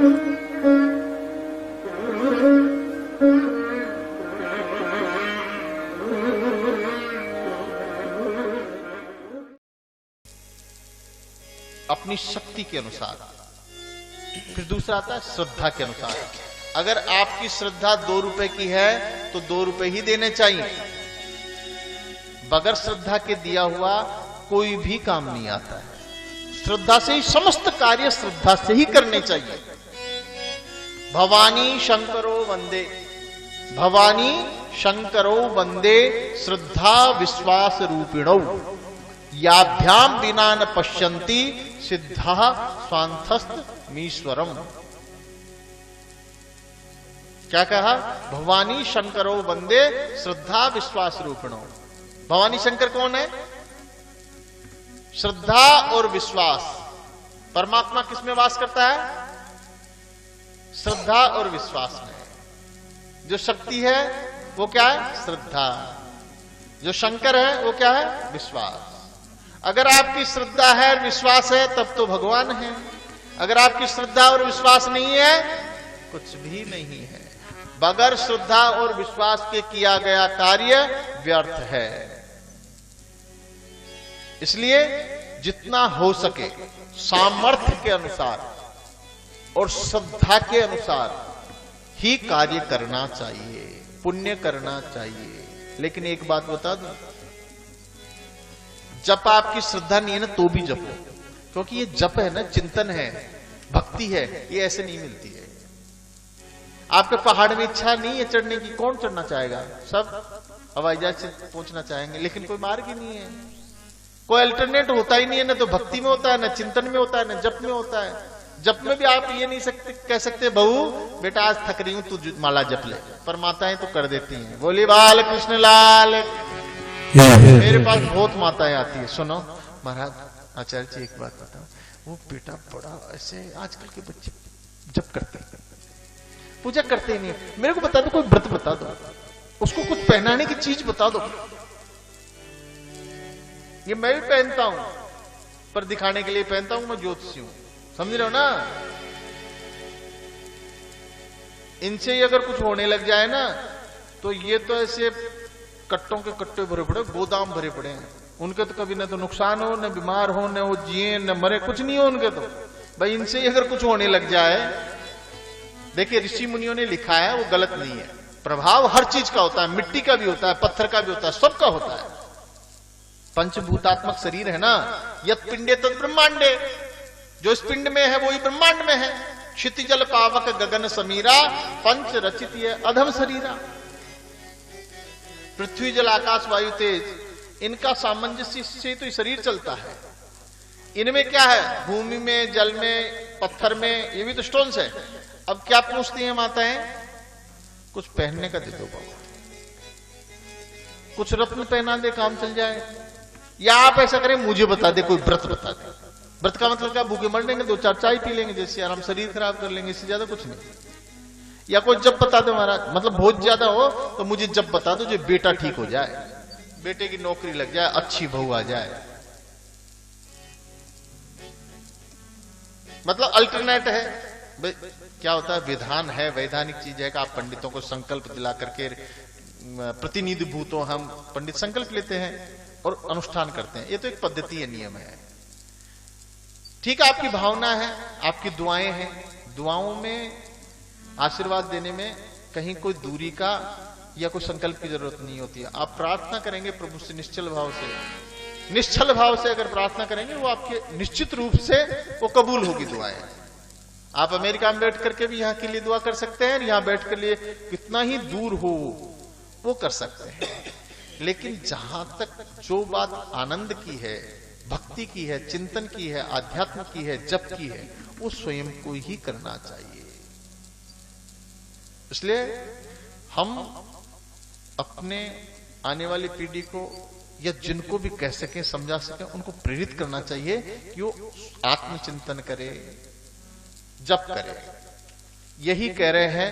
अपनी शक्ति के अनुसार। फिर दूसरा आता है श्रद्धा के अनुसार। अगर आपकी श्रद्धा 2 रुपए की है तो 2 रुपए ही देने चाहिए। बगैर श्रद्धा के दिया हुआ कोई भी काम नहीं आता है। श्रद्धा से ही समस्त कार्य श्रद्धा से ही करने चाहिए। भवानी शंकरो वंदे, भवानी शंकरो वंदे श्रद्धा विश्वास रूपिणौ, याभ्याम विना न पश्यन्ति सिद्धा स्वांतस्थ मीश्वरम। क्या कहा? भवानी शंकरो वंदे श्रद्धा विश्वास रूपिणौ। भवानी शंकर कौन है? श्रद्धा और विश्वास। परमात्मा किसमें वास करता है? श्रद्धा और विश्वास में। जो शक्ति है वो क्या है? श्रद्धा। जो शंकर है वो क्या है? विश्वास। अगर आपकी श्रद्धा है विश्वास है तब तो भगवान है। अगर आपकी श्रद्धा और विश्वास नहीं है कुछ भी नहीं है। बगैर श्रद्धा और विश्वास के किया गया कार्य व्यर्थ है। इसलिए जितना हो सके सामर्थ्य के अनुसार और श्रद्धा के अनुसार ही कार्य करना चाहिए, पुण्य करना चाहिए। लेकिन एक बात बता दूं, जप आपकी श्रद्धा नहीं है ना तो भी जपो, क्योंकि ये जप है ना, चिंतन है, भक्ति है, ये ऐसे नहीं मिलती है। आपके पहाड़ में इच्छा नहीं है चढ़ने की, कौन चढ़ना चाहेगा? सब हवाई जहाज से पहुंचना चाहेंगे, लेकिन कोई मार्ग ही नहीं है, कोई अल्टरनेट होता ही नहीं है। ना तो भक्ति में होता है, ना चिंतन में होता है, ना जप में होता है। जप में भी आप ये नहीं कह सकते बहू बेटा आज थक रही हूं तू माला जप ले, पर माताएं तो कर देती हैं। बोली बाल कृष्ण लाल। मेरे पास बहुत माताएं आती है, सुनो महाराज आचार्य जी एक बात बताओ, वो बेटा बड़ा ऐसे आजकल के बच्चे जप करते हैं, पूजा करते ही नहीं, मेरे को बता दो, कोई व्रत बता दो, उसको कुछ पहनाने की चीज बता दो। ये मैं भी पहनता हूं पर दिखाने के लिए पहनता हूं, मैं ज्योतिषी हूं, समझ रहे हो ना। इनसे ही अगर कुछ होने लग जाए ना तो ये तो ऐसे कट्टों के कट्टे भरे पड़े, गोदाम भरे पड़े हैं। उनके तो कभी न तो नुकसान हो, न बीमार हो, न वो जिए न मरे, कुछ नहीं हो उनके तो। भाई इनसे ही अगर कुछ होने लग जाए, देखिए ऋषि मुनियों ने लिखा है, वो गलत नहीं है। प्रभाव हर चीज का होता है, मिट्टी का भी होता है, पत्थर का भी होता है, सबका होता है। पंचभूतात्मक शरीर है ना, यत पिंडे तद ब्रह्मांडे, जो इस पिंड में है वो ही ब्रह्मांड में है। क्षिति जल पावक गगन समीरा, पंच रचित ये अधम शरीरा। पृथ्वी जल आकाश वायु तेज, इनका सामंजस्य से तो शरीर चलता है। इनमें क्या है? भूमि में, जल में, पत्थर में, ये भी तो स्टोन्स है। अब क्या पूछती हैं माताएं? कुछ पहनने का दे दो बाबा, कुछ रत्न पहना दे, काम चल जाए। या आप ऐसा करें मुझे बता दे, कोई व्रत बता दे। व्रत का मतलब क्या? भूखे मर लेंगे, 2-4 चाय पी लेंगे जैसे आराम, शरीर खराब कर लेंगे, इससे ज्यादा कुछ नहीं। या कोई जब बता दो महाराज, मतलब बहुत ज्यादा हो तो मुझे जब बता दो जो बेटा ठीक हो जाए, बेटे की नौकरी लग जाए, अच्छी बहू आ जाए। मतलब अल्टरनेट है। क्या होता है? विधान है, वैधानिक चीज है कि आप पंडितों को संकल्प दिला करके, प्रतिनिधि भूतों हम पंडित संकल्प लेते हैं और अनुष्ठान करते हैं। ये तो एक पद्धति है, नियम है। ठीक है, आपकी भावना है, आपकी दुआएं हैं, दुआओं में आशीर्वाद देने में कहीं कोई दूरी का या कोई संकल्प की जरूरत नहीं होती है। आप प्रार्थना करेंगे प्रभु से निश्चल भाव से, निश्चल भाव से अगर प्रार्थना करेंगे वो आपके निश्चित रूप से वो कबूल होगी दुआएं। आप अमेरिका में बैठ करके भी यहाँ के लिए दुआ कर सकते हैं, यहाँ बैठ कर लिए कितना ही दूर हो वो कर सकते हैं। लेकिन जहां तक जो बात आनंद की है, भक्ति की है, चिंतन की है, आध्यात्म की है, जप की है, वो स्वयं को ही करना चाहिए। इसलिए हम अपने आने वाली पीढ़ी को या जिनको भी कह सकें, समझा सकें, उनको प्रेरित करना चाहिए कि वो आत्मचिंतन करे, जप करे। यही कह रहे हैं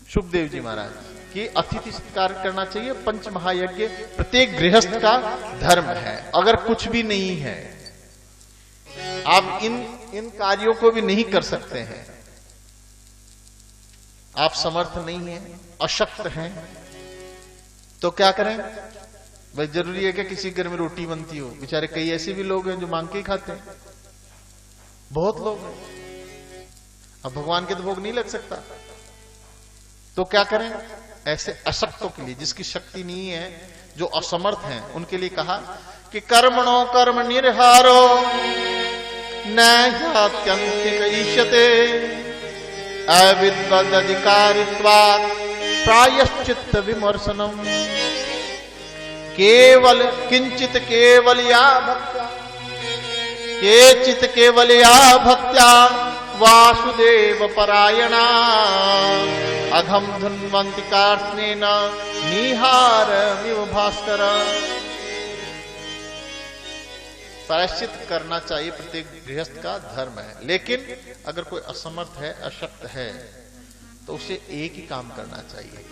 सुखदेव जी महाराज कि अतिथि सत्कार करना चाहिए, पंच महायज्ञ प्रत्येक गृहस्थ का धर्म है। अगर कुछ भी नहीं है, आप इन कार्यों को भी नहीं कर सकते हैं, आप समर्थ नहीं हैं, अशक्त हैं, तो क्या करें? भाई जरूरी है कि किसी घर में रोटी बनती हो? बेचारे कई ऐसे भी लोग हैं जो मांग के ही खाते हैं, बहुत लोग हैं। अब भगवान के तो भोग नहीं लग सकता, तो क्या करें? ऐसे अशक्तों के लिए, जिसकी शक्ति नहीं है, जो असमर्थ हैं, उनके लिए कहा कि कर्मणो कर्म निर्हारो न ह्यात्यंतिक ईष्यते अविद्वदधिकारित्वात् प्रायश्चित्त विमर्शनम केवल किंचित केवलया भक्त्या केचित केवलया भक्त्या वासुदेव परायणा अघम धन्वंति कार्ष्णेन निहारमिव भास्कर। प्रायश्चित करना चाहिए, प्रत्येक गृहस्थ का धर्म है, लेकिन अगर कोई असमर्थ है, अशक्त है, तो उसे एक ही काम करना चाहिए।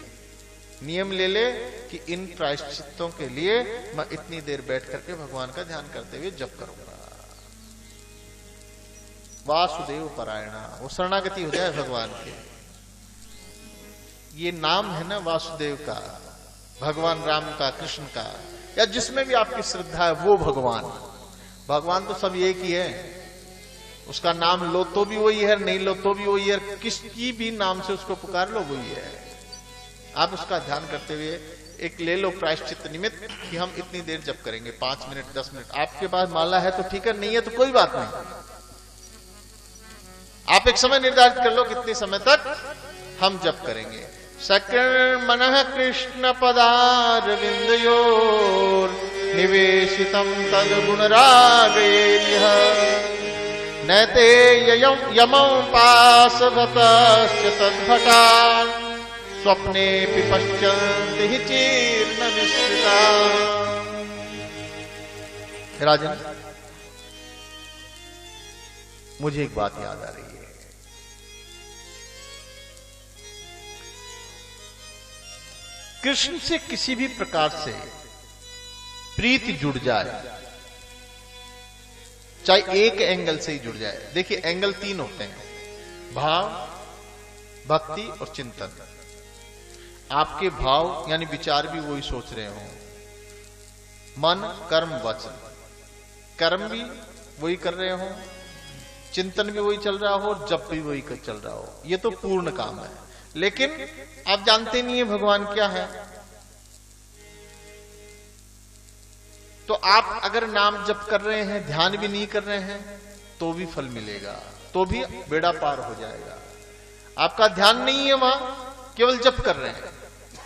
नियम ले ले कि इन प्रायश्चितों के लिए मैं इतनी देर बैठ करके भगवान का ध्यान करते हुए जप करूंगा। वासुदेव परायणा, वो शरणागति हो जाए भगवान के। ये नाम है ना वासुदेव का, भगवान राम का, कृष्ण का, या जिसमें भी आपकी श्रद्धा है वो भगवान। भगवान तो सब एक ही है, उसका नाम लो तो भी वही है, नहीं लो तो भी वही है, किसी भी नाम से उसको पुकार लो वही है। आप उसका ध्यान करते हुए एक ले लो प्रायश्चित निमित्त कि हम इतनी देर जप करेंगे, 5 मिनट 10 मिनट। आपके पास माला है तो ठीक है, नहीं है तो कोई बात नहीं। आप एक समय निर्धारित कर लो कितने समय तक हम जप करेंगे। सकर्ण मनः कृष्ण पदारविंदयोर निवेशितम तद गुणरागेभ्यः नैते यमं पाशवतश्च तद्भटा स्वप्ने पश्यन्ति हि चीर्ण निश्चिता। राजन, मुझे एक बात याद आ रही है। कृष्ण से किसी भी प्रकार से प्रीति जुड़ जाए, चाहे एक एंगल से ही जुड़ जाए। देखिए एंगल 3 होते हैं, भाव, भक्ति और चिंतन। आपके भाव यानी विचार भी वही सोच रहे हो, मन कर्म वचन, कर्म भी वही कर रहे हो, चिंतन भी वही चल रहा हो, जप भी वही चल रहा हो। ये तो पूर्ण काम है। लेकिन आप जानते नहीं है भगवान क्या है। तो आप अगर नाम जप कर रहे हैं, ध्यान भी नहीं कर रहे हैं, तो भी फल मिलेगा, तो भी बेड़ा पार हो जाएगा। आपका ध्यान नहीं है वहां, केवल जप कर रहे हैं,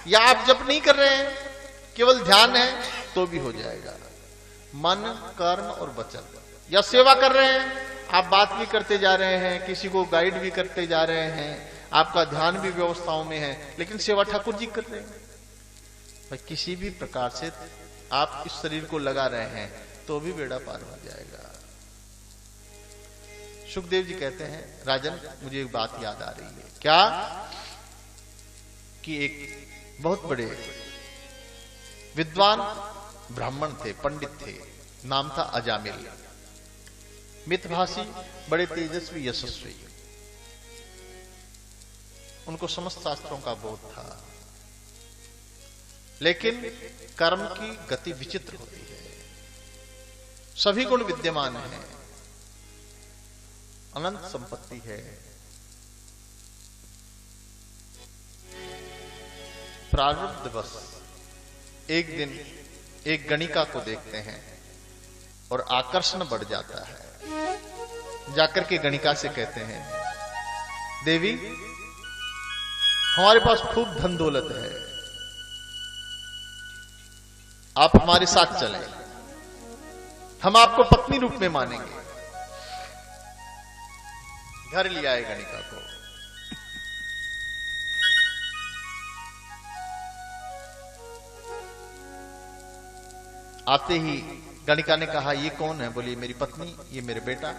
या आप जप नहीं कर रहे हैं, केवल ध्यान है, तो भी हो जाएगा। मन कर्म और वचन, या सेवा कर रहे हैं, आप बात भी करते जा रहे हैं, किसी को गाइड भी करते जा रहे हैं, आपका ध्यान भी व्यवस्थाओं में है, लेकिन सेवा ठाकुर जी कर रहे हैं। भाई किसी भी प्रकार से आप इस शरीर को लगा रहे हैं, तो भी बेड़ा पार हो जाएगा। सुखदेव जी कहते हैं, राजन मुझे एक बात याद आ रही है। क्या? कि एक बहुत बड़े विद्वान ब्राह्मण थे, पंडित थे, नाम था अजामिल, मितभाषी, बड़े तेजस्वी यशस्वी। उनको समस्त शास्त्रों का बोध था, लेकिन कर्म की गति विचित्र होती है। सभी गुण विद्यमान हैं, अनंत संपत्ति है, प्रारब्धवश एक दिन एक गणिका को देखते हैं और आकर्षण बढ़ जाता है। जाकर के गणिका से कहते हैं, देवी हमारे पास खूब धन दौलत है, आप हमारे साथ चलें, हम आपको पत्नी रूप में मानेंगे। घर लिया है गणिका को। आते ही गणिका ने कहा, ये कौन है? बोली मेरी पत्नी, ये मेरे बेटा।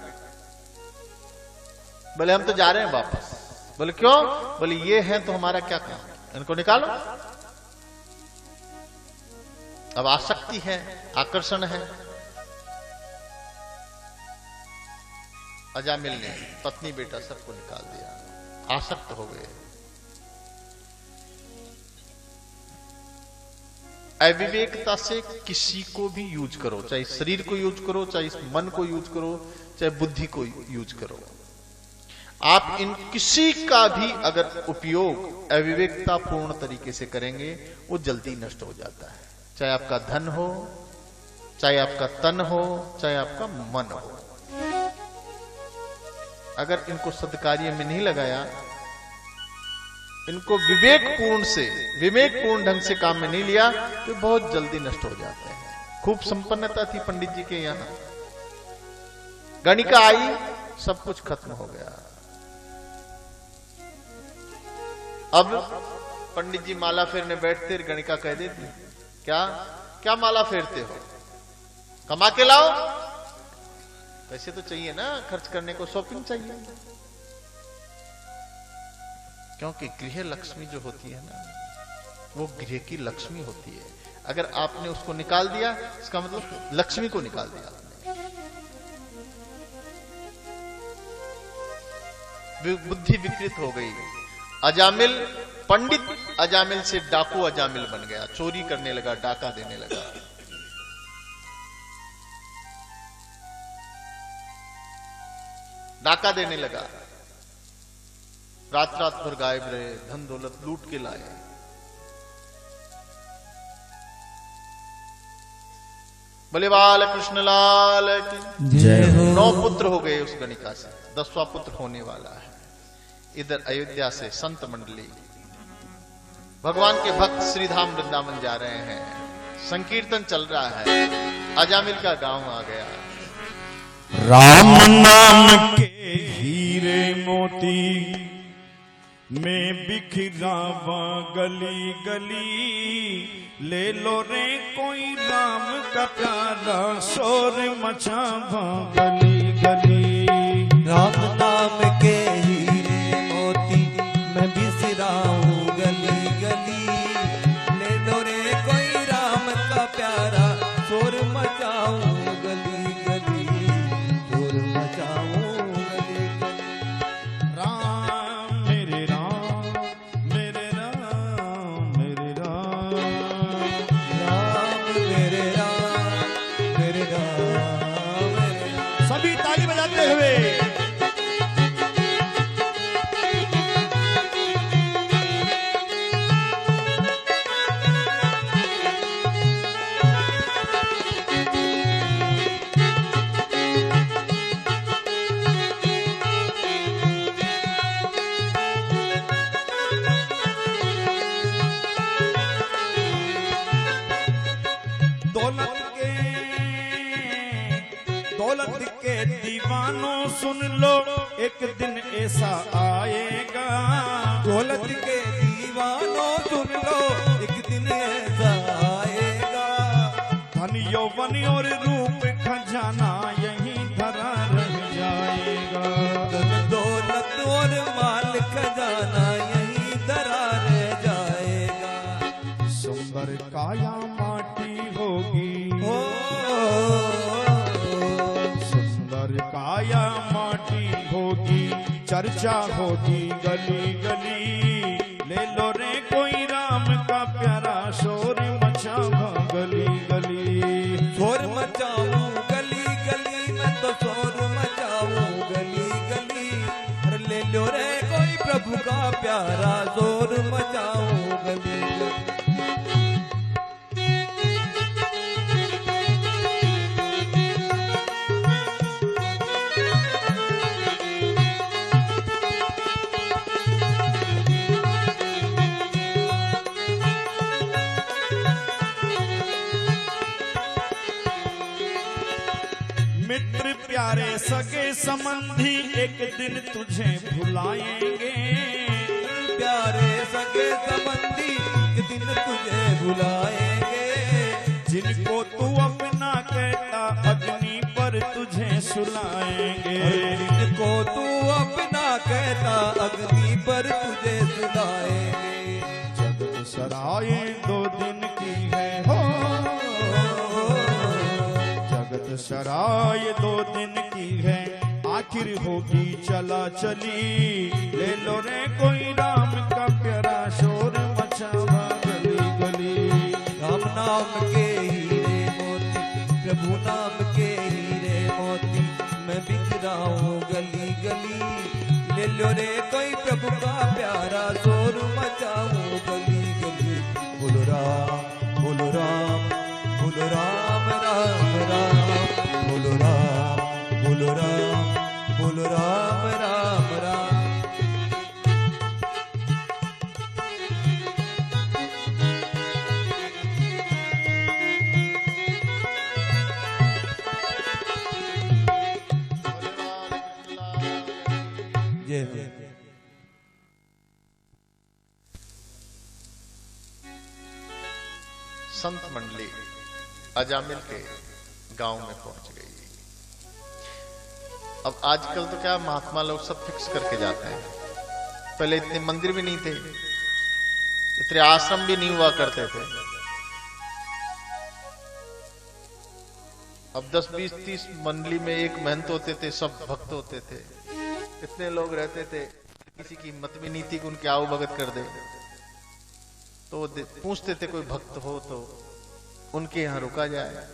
बोले हम तो जा रहे हैं वापस। बोले क्यों? बोले ये हैं तो हमारा क्या काम, इनको निकालो। अब आसक्ति है, आकर्षण है। अजामिल ने पत्नी बेटा सबको निकाल दिया, आसक्त हो गए। अविवेकता से किसी को भी यूज करो, चाहे शरीर को यूज करो, चाहे इस मन को यूज करो, चाहे बुद्धि को यूज करो, आप इन किसी का भी अगर उपयोग अविवेकता पूर्ण तरीके से करेंगे वो जल्दी नष्ट हो जाता है। चाहे आपका धन हो, चाहे आपका तन हो, चाहे आपका मन हो, अगर इनको सत्कार्य में नहीं लगाया, इनको विवेकपूर्ण ढंग से काम में नहीं लिया, तो बहुत जल्दी नष्ट हो जाते हैं। खूब संपन्नता थी पंडित जी के यहां, गणिका आई, सब कुछ खत्म हो गया। अब पंडित जी माला फेरने बैठते, गणिका कह देती, क्या माला फेरते हो, कमा के लाओ। पैसे तो चाहिए ना खर्च करने को, शॉपिंग चाहिए, क्योंकि गृह लक्ष्मी जो होती है ना, वो गृह की लक्ष्मी होती है। अगर आपने उसको निकाल दिया, इसका मतलब लक्ष्मी को निकाल दिया आपने। बुद्धि विकृत हो गई। अजामिल, पंडित अजामिल से डाकू अजामिल बन गया, चोरी करने लगा, डाका देने लगा। डाका देने लगा, रात रात भर गायब रहे, धन दौलत लूट के लाए। बोले बाल कृष्ण लाल की जय हो। 9 पुत्र हो गए उस गणिका से, 10वां पुत्र होने वाला है। इधर अयोध्या से संत मंडली, भगवान के भक्त श्रीधाम वृंदावन जा रहे हैं, संकीर्तन चल रहा है। अजामिल का गांव आ गया। राम नाम के हीरे मोती में बिखरावा गली गली, ले लो रे कोई राम का प्यारा, शोर मचावा गली गली। राम नाम के हीरे मोती मैं बिसराऊं गली गली, ले लो रे कोई राम का प्यारा, शोर मचाऊं गली गली, शोर मचाऊं गली गली। राम मेरे राम, मेरे राम, मेरे राम, राम मेरे राम, मेरे राम, मेरे राम। सभी ताली बजाते हुए। दौलत के दीवानों सुन लो, एक दिन ऐसा आएगा। दौलत के दीवानों सुन लो, एक दिन ऐसा आएगा। धन यौवन और रूप खजाना यहीं धरा रह जाएगा। धन दौलत और माल खजाना यहीं धरा रह जाएगा। सुंदर काया माटी होगी, सुंदर काया माटी होगी, चर्चा होगी गली गली। ले लो रे कोई राम का प्यारा, शोर मचावा गली गली। शोर मचाऊं गली गली, मैं तो शोर मचाऊं गली गली। अरे ले लो रे कोई प्रभु का प्यारा, शोर मचाऊं गली गली। मित्र प्यारे सगे संबंधी एक दिन तुझे भुलाएंगे। प्यारे सगे संबंधी एक दिन तुझे भुलाएंगे। जिनको तू अपना कहता अग्नि पर तुझे सुलाएंगे। जिनको तू अपना कहता अग्नि पर तुझे सुलाएंगे। जगत सराय 2 दिन की है हो, जगत सराय 2 दिन की है, आखिर होगी चला चली। ले लो रे कोई राम का प्यारा, शोर मचावा गली गली। राम नाम ले लो रे कोई प्रभु का प्यारा, शोर मचाऊं गली गली। बोलो राम बोलो राम बोलो राम राम राम, बोलो राम बोलो राम बोलो राम राम राम। जय हो। संत मंडली अजामिल के गांव में पहुंच गई। अब आजकल तो क्या महात्मा लोग सब फिक्स करके जाते हैं, पहले इतने मंदिर भी नहीं थे, इतने आश्रम भी नहीं हुआ करते थे। अब 10 20 30 मंडली में एक महंत होते थे, सब भक्त होते थे, इतने लोग रहते थे, किसी की हिम्मत भी नहीं थी कि उनके आओ भगत कर दे। तो पूछते थे कोई भक्त हो तो उनके यहां रुका जाए।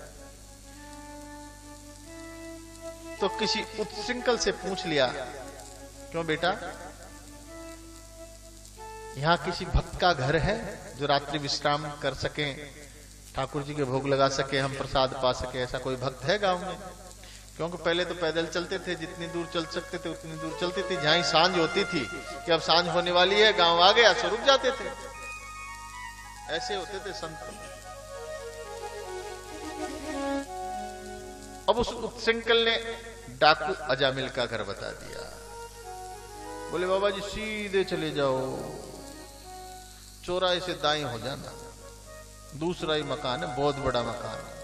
तो किसी उत्सृंखल से पूछ लिया, क्यों बेटा, यहां किसी भक्त का घर है जो रात्रि विश्राम कर सके, ठाकुर जी के भोग लगा सके, हम प्रसाद पा सके, ऐसा कोई भक्त है गांव में? क्योंकि पहले तो पैदल चलते थे, जितनी दूर चल सकते थे उतनी दूर चलते थे। जहां सांझ होती थी कि अब सांझ होने वाली है, गांव आ गया, सो रुक जाते थे। ऐसे होते थे संत। अब उस उत्सृंखल ने डाकू अजामिल का घर बता दिया। बोले बाबा जी सीधे चले जाओ, चौराहे से दाएं हो जाना, दूसरा ही मकान है, बहुत बड़ा मकान है,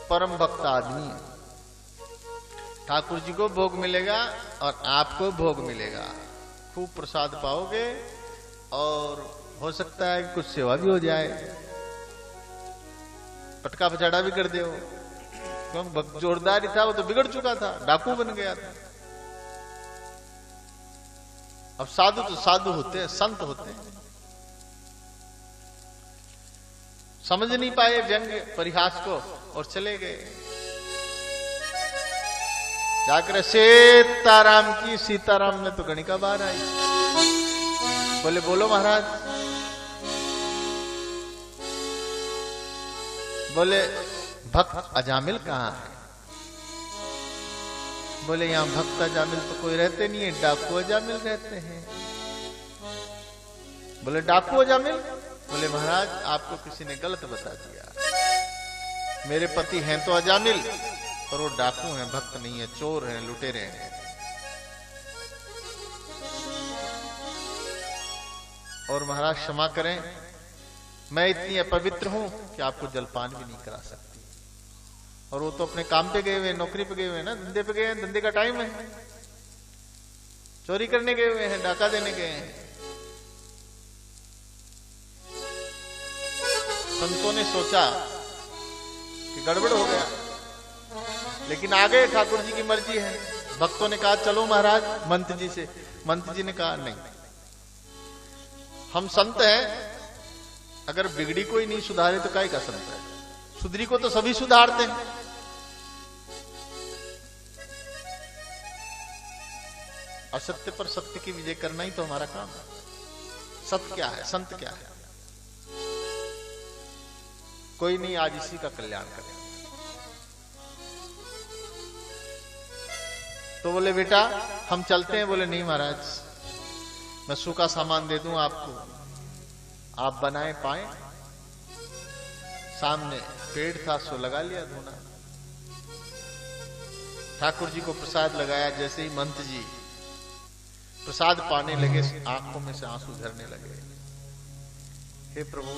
परम भक्त आदमी है, ठाकुर जी को भोग मिलेगा और आपको भोग मिलेगा, खूब प्रसाद पाओगे और हो सकता है कुछ सेवा भी हो जाए, पटका पछाड़ा भी कर दे। क्योंकि भक्त जोरदार ही था, वो तो बिगड़ चुका था, डाकू बन गया था। अब साधु तो साधु होते हैं, संत होते हैं, समझ नहीं पाए व्यंग्य परिहास को और चले गए। जाकर सीताराम की, सीताराम में तो गणिका बाहर आई। बोले बोलो महाराज। बोले भक्त अजामिल कहां है? बोले यहां भक्त अजामिल तो कोई रहते नहीं है, डाकू अजामिल रहते हैं। बोले डाकू अजामिल? बोले महाराज आपको किसी ने गलत बता दिया, मेरे पति हैं तो अजामिल, पर वो डाकू हैं, भक्त नहीं है, चोर हैं, लुटेरे हैं। और महाराज क्षमा करें, मैं इतनी अपवित्र हूं कि आपको जलपान भी नहीं करा सकती। और वो तो अपने काम पे गए हुए, नौकरी पे गए हुए ना, धंधे पे गए हैं, धंधे का टाइम है, चोरी करने गए हुए हैं, डाका देने गए हैं। संतों ने सोचा कि गड़बड़ हो गया, लेकिन आगे ठाकुर जी की मर्जी है। भक्तों ने कहा चलो महाराज मंत्र जी से। मंत्र जी ने कहा नहीं, हम संत हैं, अगर बिगड़ी कोई नहीं सुधारे तो काहे का संत है, सुधरी को तो सभी सुधारते हैं। असत्य पर सत्य की विजय करना ही तो हमारा काम है। सत्य क्या है, संत क्या है? कोई नहीं, आज इसी का कल्याण करें। तो बोले बेटा हम चलते हैं। बोले नहीं महाराज, मैं सूखा सामान दे दूं आपको, आप बनाए पाए। सामने पेड़ था, सो लगा लिया धुना। ठाकुर जी को प्रसाद लगाया। जैसे ही मंत्र जी प्रसाद पाने लगे, आंखों में से आंसू झरने लगे। हे प्रभु,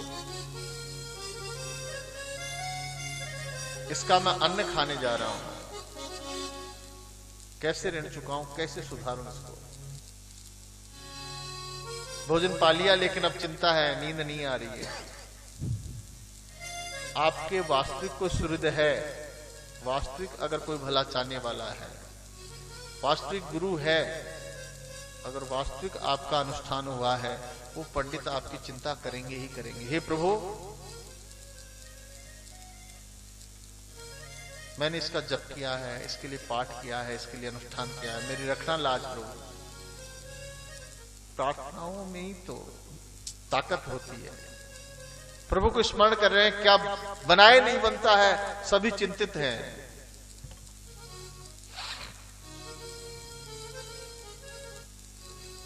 इसका मैं अन्न खाने जा रहा हूं, कैसे ऋण चुकाऊं, कैसे सुधारूं इसको। भोजन पा लिया, लेकिन अब चिंता है, नींद नहीं आ रही है। आपके वास्तविक को हृदय है, वास्तविक अगर कोई भला चाहने वाला है, वास्तविक गुरु है, अगर वास्तविक आपका अनुष्ठान हुआ है, वो पंडित आपकी चिंता करेंगे ही करेंगे। हे प्रभु, मैंने इसका जप किया है, इसके लिए पाठ किया है, इसके लिए अनुष्ठान किया है, मेरी रखना लाज प्रभु। प्रार्थनाओं में ही तो ताकत होती है। प्रभु को स्मरण कर रहे हैं, क्या बनाए नहीं बनता है, सभी चिंतित हैं।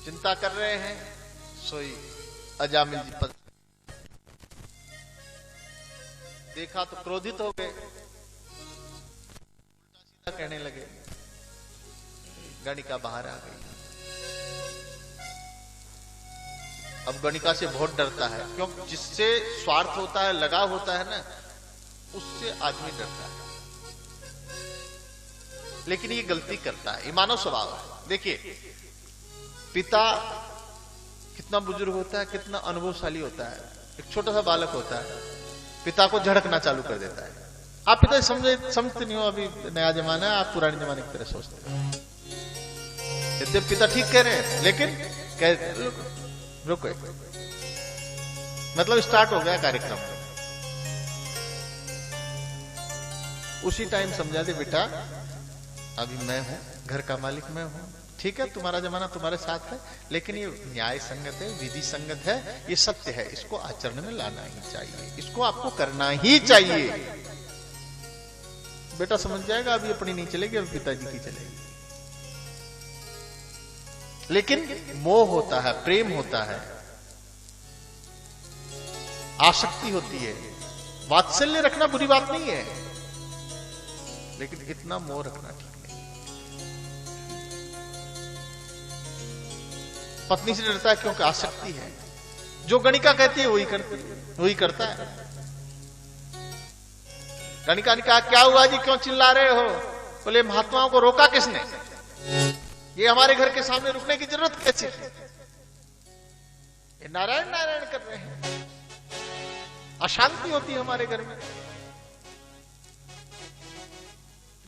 चिंता कर रहे हैं, सोई अजामिल जी पर देखा तो क्रोधित हो गए, उल्टा सीधा कहने लगे। गणिका बाहर आ गई। अब गणिका से बहुत डरता है, क्योंकि जिससे स्वार्थ होता है, लगाव होता है ना, उससे आदमी डरता है। लेकिन ये गलती करता है, ये मानव स्वभाव है। देखिए पिता कितना बुजुर्ग होता है, कितना अनुभवशाली होता है। एक छोटा सा बालक होता है, पिता को झड़कना चालू कर देता है। आप पिता समझते नहीं हो, अभी नया जमाना है, आप पुराने जमाने की तरह सोचते हो। यद्यपि पिता ठीक कह रहे हैं, लेकिन रुको, मतलब स्टार्ट हो गया कार्यक्रम। उसी टाइम समझा दे, बेटा अभी मैं हूं, घर का मालिक मैं हूं, ठीक है, तुम्हारा जमाना तुम्हारे साथ है, लेकिन ये न्याय संगत है, विधि संगत है, ये सत्य है, इसको आचरण में लाना ही चाहिए, इसको आपको करना ही चाहिए। बेटा समझ जाएगा, अभी अपनी नहीं चलेगी, अभी पिताजी की चलेगी। लेकिन मोह होता है, प्रेम होता है, आसक्ति होती है। वात्सल्य रखना बुरी बात नहीं है, लेकिन इतना मोह रखना ठीक नहीं। पत्नी से डरता है क्योंकि आसक्ति है। जो गणिका कहती है वही करता है। गणिका ने कहा, क्या हुआ जी, क्यों चिल्ला रहे हो? बोले महात्माओं को रोका किसने? ये हमारे घर के सामने रुकने की जरूरत कैसी है? ये नारायण नारायण कर रहे हैं, अशांति होती है हमारे घर में।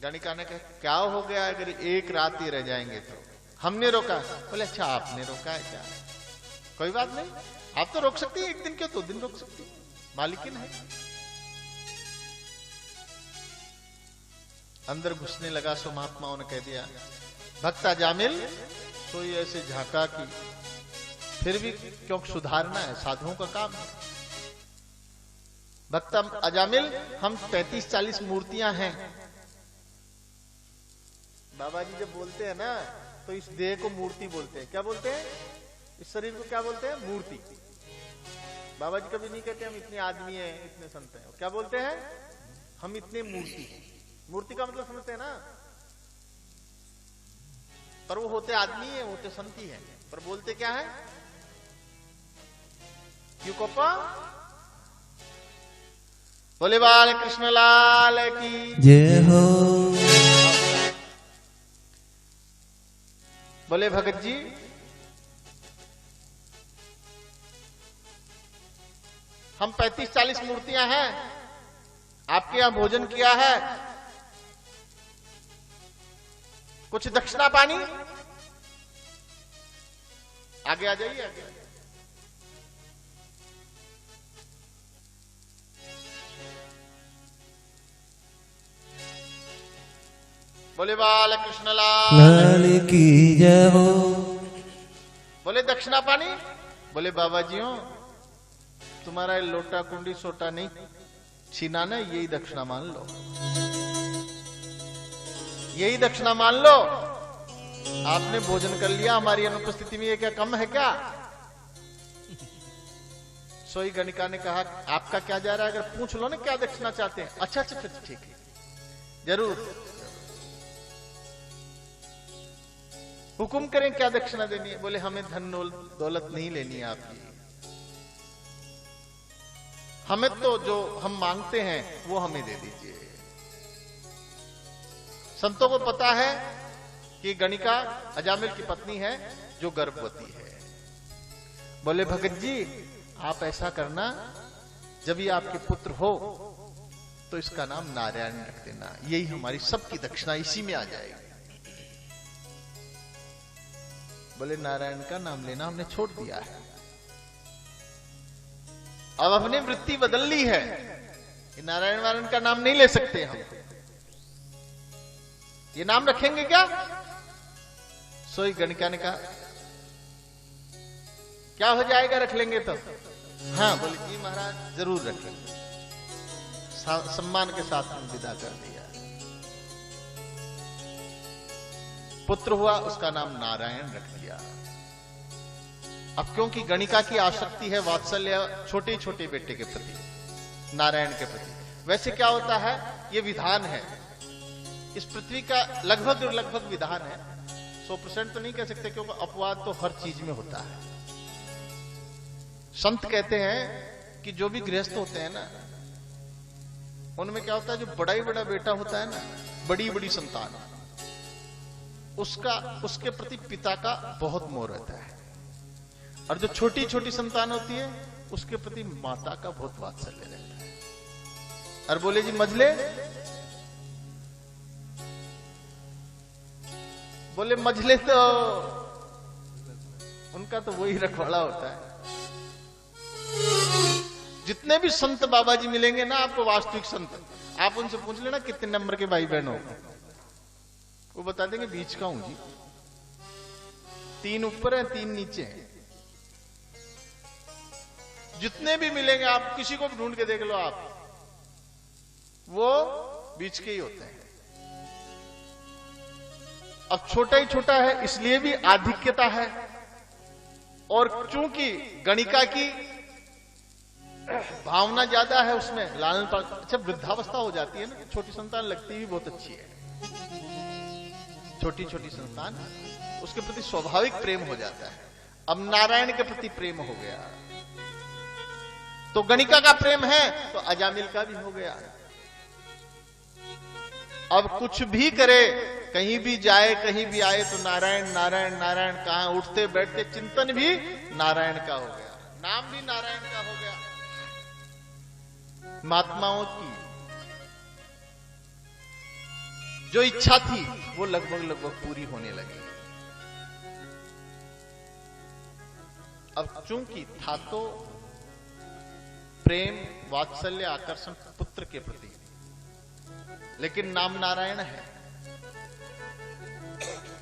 गणिका ने कहा, क्या हो गया अगर एक रात ही रह जाएंगे तो? हमने रोका? बोले अच्छा आपने रोका है क्या? कोई बात नहीं, आप तो रोक सकती है, एक दिन क्यों, 2 दिन रोक सकती, मालिकिन है। अंदर घुसने लगा सो महात्माओं ने कह दिया, भक्ता जामिल तो ये ऐसे झांका की, फिर भी क्योंकि सुधारना है, साधुओं का काम है। भक्ता अजामिल, हम 35-40 मूर्तियां हैं। बाबा जी जब बोलते हैं ना, तो इस देह को मूर्ति बोलते हैं। क्या बोलते हैं? इस शरीर को क्या बोलते हैं? मूर्ति। बाबा जी कभी नहीं कहते हम इतने आदमी हैं, इतने संत हैं। क्या बोलते हैं? हम इतने मूर्ति हैं। मूर्ति का मतलब समझते हैं ना? पर वो होते आदमी है, होते संत ही है, पर बोलते क्या है? क्यों कोपा? बोले बाल कृष्ण लाल की जय हो। बोले भगत जी, हम 35-40 मूर्तियां हैं, आपके यहां भोजन किया है, कुछ दक्षिणा पानी? आगे आ जाइए, आगे। बोले बाल कृष्ण लाल की जय हो। बोले दक्षिणा पानी? बोले बाबा जियों, तुम्हारा लोटा कुंडी सोटा नहीं छीना ना, यही दक्षिणा मान लो, यही दक्षिणा मान लो। आपने भोजन कर लिया, हमारी अनुपस्थिति में ये क्या कम है क्या? सोई गणिका ने कहा, आपका क्या जा रहा है, अगर पूछ लो ना क्या दक्षिणा चाहते हैं। अच्छा फिर ठीक है, जरूर हुक्म करें, क्या दक्षिणा देनी है? बोले हमें धन दौलत नहीं लेनी है आपकी, हमें तो जो हम मांगते हैं वो हमें दे दीजिए। संतों को पता है कि गणिका अजामिल की पत्नी है जो गर्भवती है। बोले भगत जी, आप ऐसा करना, जब ये आपके पुत्र हो तो इसका नाम नारायण रख देना, यही हमारी सबकी दक्षिणा इसी में आ जाएगी। बोले नारायण का नाम लेना हमने छोड़ दिया है, अब अपनी वृत्ति बदल ली है, नारायण वारायण का नाम नहीं ले सकते हम। ये नाम रखेंगे क्या? सोई गणिका ने कहा, क्या हो जाएगा रख लेंगे तो? हाँ, बोले जी महाराज जरूर रखेंगे। सम्मान के साथ हम विदा कर दिया। पुत्र हुआ, उसका नाम नारायण रख दिया। अब क्योंकि गणिका की आसक्ति है, वात्सल्य छोटे छोटे बेटे के प्रति, नारायण के प्रति। वैसे क्या होता है, ये विधान है, इस पृथ्वी का लगभग विधान है। 100% तो नहीं कह सकते, क्योंकि अपवाद तो हर चीज में होता है। संत कहते हैं कि जो भी गृहस्थ होते हैं ना, उनमें क्या होता है, जो बड़ा ही बड़ा बेटा होता है ना, बड़ी बड़ी संतान, उसके प्रति पिता का बहुत मोह रहता है। और जो छोटी छोटी संतान होती है, उसके प्रति माता का बहुत वात्सल्य रहता है। और बोले जी मझले, बोले मझले तो उनका तो वही रखवाड़ा होता है। जितने भी संत बाबा जी मिलेंगे ना आपको, वास्तविक संत, आप उनसे पूछ लेना कितने नंबर के भाई बहन हो, वो बता देंगे बीच का हूं जी, 3 ऊपर है 3 नीचे हैं। जितने भी मिलेंगे आप किसी को भी ढूंढ के देख लो आप, वो बीच के ही होते हैं। अब छोटा ही छोटा है, इसलिए भी आधिक्यता है। और चूंकि गणिका की भावना ज्यादा है उसमें, लालन पालन। अच्छा, वृद्धावस्था हो जाती है ना, छोटी संतान लगती भी बहुत अच्छी है। छोटी छोटी संतान, उसके प्रति स्वाभाविक प्रेम हो जाता है। अब नारायण के प्रति प्रेम हो गया, तो गणिका का प्रेम है तो अजामिल का भी हो गया। अब कुछ भी करे, कहीं भी जाए, कहीं भी आए, तो नारायण नारायण नारायण। कहां उठते बैठते चिंतन भी नारायण का हो गया, नाम भी नारायण का हो गया। महात्माओं की जो इच्छा थी वो लगभग पूरी होने लगी। अब चूंकि था तो प्रेम, वात्सल्य, आकर्षण पुत्र के प्रति, लेकिन नाम नारायण है।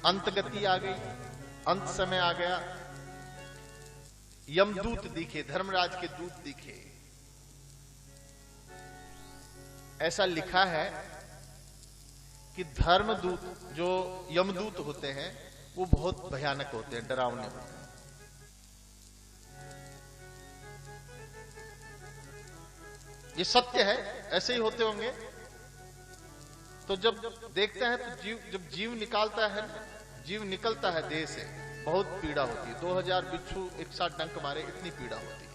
अंत गति आ गई, अंत समय आ गया। यमदूत दिखे, धर्मराज के दूत दिखे। ऐसा लिखा है कि धर्मदूत जो यमदूत होते हैं वो बहुत भयानक होते हैं, डरावने होते हैं। ये सत्य है, ऐसे ही होते होंगे। तो जब देखते हैं तो जब जीव निकालता है, जीव निकलता है देह से, बहुत पीड़ा होती है। 2000 बिच्छू एक साथ डंक मारे, इतनी पीड़ा होती है।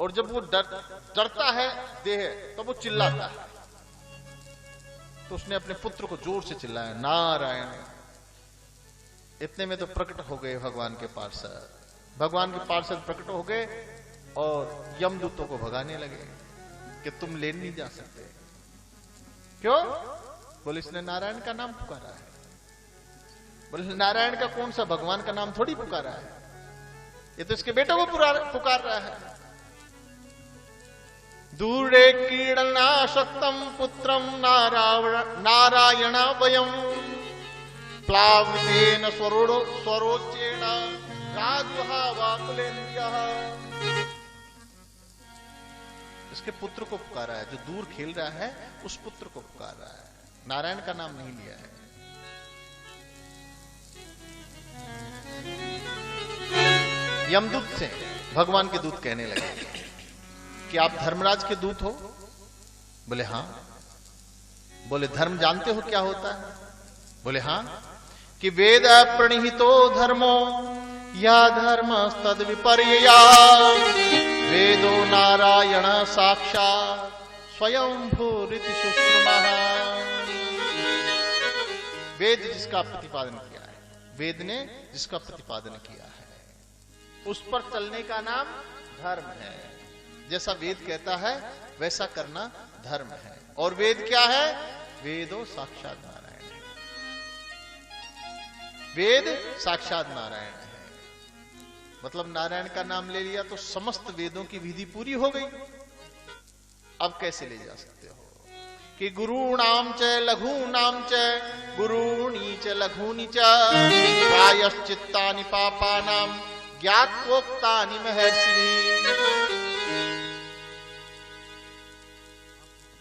और जब वो डरता है देह, तो वो चिल्लाता है। तो उसने अपने पुत्र को जोर से चिल्लाया, नारायण। इतने में तो प्रकट हो गए भगवान के पार्षद। भगवान के पार्षद प्रकट हो गए और यमदूतों को भगाने लगे कि तुम ले नहीं जा सकते। क्यों? बोले इसने नारायण का नाम पुकारा है। बोले नारायण का कौन सा, भगवान का नाम थोड़ी पुकारा है, ये तो इसके बेटों को पुकार रहा है। दूरे कीड़नाशक्तम पुत्रम नारायण वयम प्लावितेन स्वरोचेण राजुहावाकुलेन्द्रियः। इसके पुत्र को पुकारा है, जो दूर खेल रहा है उस पुत्र को पुकार रहा है, नारायण का नाम नहीं लिया है। यमदूत से भगवान के दूत कहने लगे कि आप धर्मराज के दूत हो? बोले हां। बोले धर्म जानते हो क्या होता है? बोले हां। कि वेद प्रणिहितो धर्मो या धर्म तद विपर्यया वेदो नारायण साक्षात् स्वयं भूरिति सुश्रुमः। वेद जिसका प्रतिपादन किया है, वेद ने जिसका प्रतिपादन किया है, उस पर चलने का नाम धर्म है। जैसा वेद कहता है वैसा करना धर्म है। और वेद क्या है? वेदो साक्षात नारायण है। वेद साक्षात नारायण है, मतलब नारायण का नाम ले लिया तो समस्त वेदों की विधि पूरी हो गई। अब कैसे ले जा सकते हो? कि गुरूणाम च लघूनाम च गुरूणी च लघूनि च प्रायश्चित्तानि पापानां ज्ञात्वोक्तानि महर्षिभिः।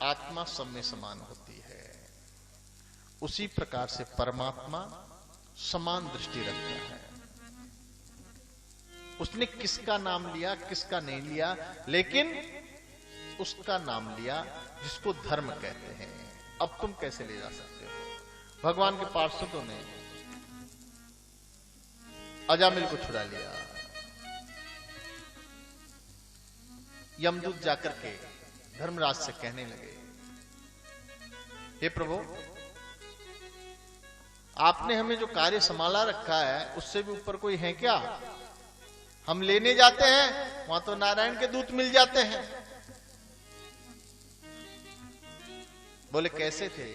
आत्मा सब में समान होती है, उसी प्रकार से परमात्मा समान दृष्टि रखता है। उसने किसका नाम लिया, किसका नहीं लिया, लेकिन उसका नाम लिया जिसको धर्म कहते हैं। अब तुम कैसे ले जा सकते हो? भगवान के पार्षदों ने अजामिल को छुड़ा लिया। यमदूत जाकर के धर्मराज से कहने लगे, हे प्रभु, आपने हमें जो कार्य संभाला रखा है उससे भी ऊपर कोई है क्या? हम लेने जाते हैं, वहां तो नारायण के दूत मिल जाते हैं। बोले कैसे थे?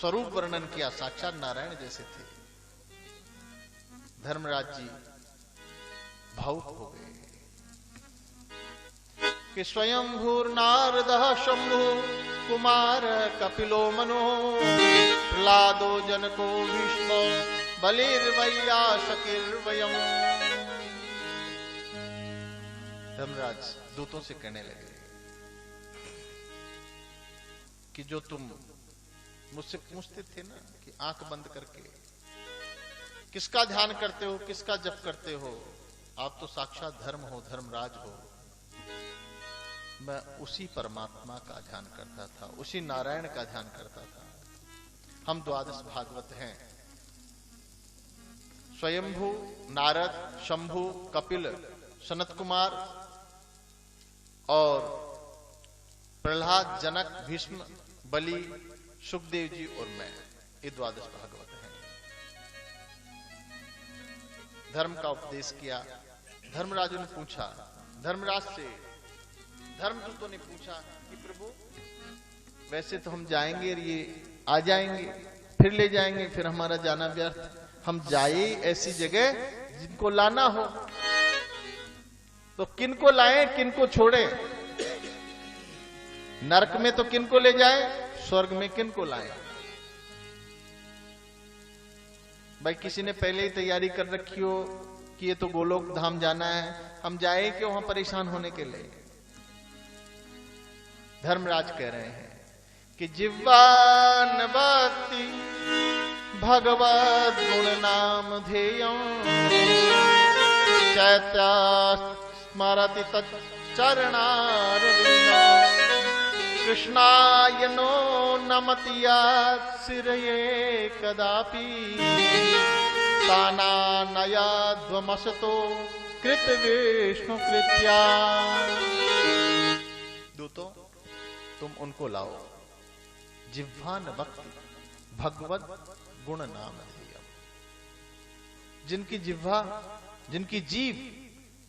स्वरूप वर्णन किया, साक्षात नारायण जैसे थे। धर्मराज जी भावुक हो गए कि स्वयंभूर नारदः शंभु कुमार कपिलो मनो प्रहलादो जनको भीष्म बलिर्वैयासकिर्वयम्। धर्मराज दूतों से कहने लगे कि जो तुम मुझसे पूछते थे ना कि आंख बंद करके किसका ध्यान करते हो, किसका जप करते हो, आप तो साक्षात धर्म हो, धर्मराज हो। मैं उसी परमात्मा का ध्यान करता था, उसी नारायण का ध्यान करता था। हम द्वादश भागवत हैं। स्वयंभू, नारद, शंभु, कपिल, सनत कुमार और प्रहलाद, जनक, भीष्म, बलि, सुखदेव जी और मैं, ये द्वादश भागवत हैं। धर्म का उपदेश किया। धर्मराजू ने पूछा, धर्मराज से धर्मदूतों ने पूछा कि प्रभु, वैसे तो हम जाएंगे और ये आ जाएंगे, फिर ले जाएंगे, फिर हमारा जाना व्यर्थ। हम जाए ऐसी जगह जिनको लाना हो, तो किनको लाएं, किनको छोड़ें? नरक में तो किनको ले जाएं, स्वर्ग में किनको लाएं? भाई किसी ने पहले ही तैयारी कर रखी हो कि ये तो गोलोक धाम जाना है, हम जाए क्यों वहां परेशान होने के लिए? धर्मराज कह रहे हैं कि जिह्वान भक्ति भगवद गुण नाम ध्येयम् चैत्या स्मरति तच्चरणारविन्दम् कृष्णाय नो नमति यात्सिरये कदापि तानानयाध्वमसतो कृत विष्णु कृत्या। दूतों, तुम उनको लाओ जिह्वान भक्ति भगवत गुण नाम ध्येयम्, जिनकी जिह्वा, जिनकी जीव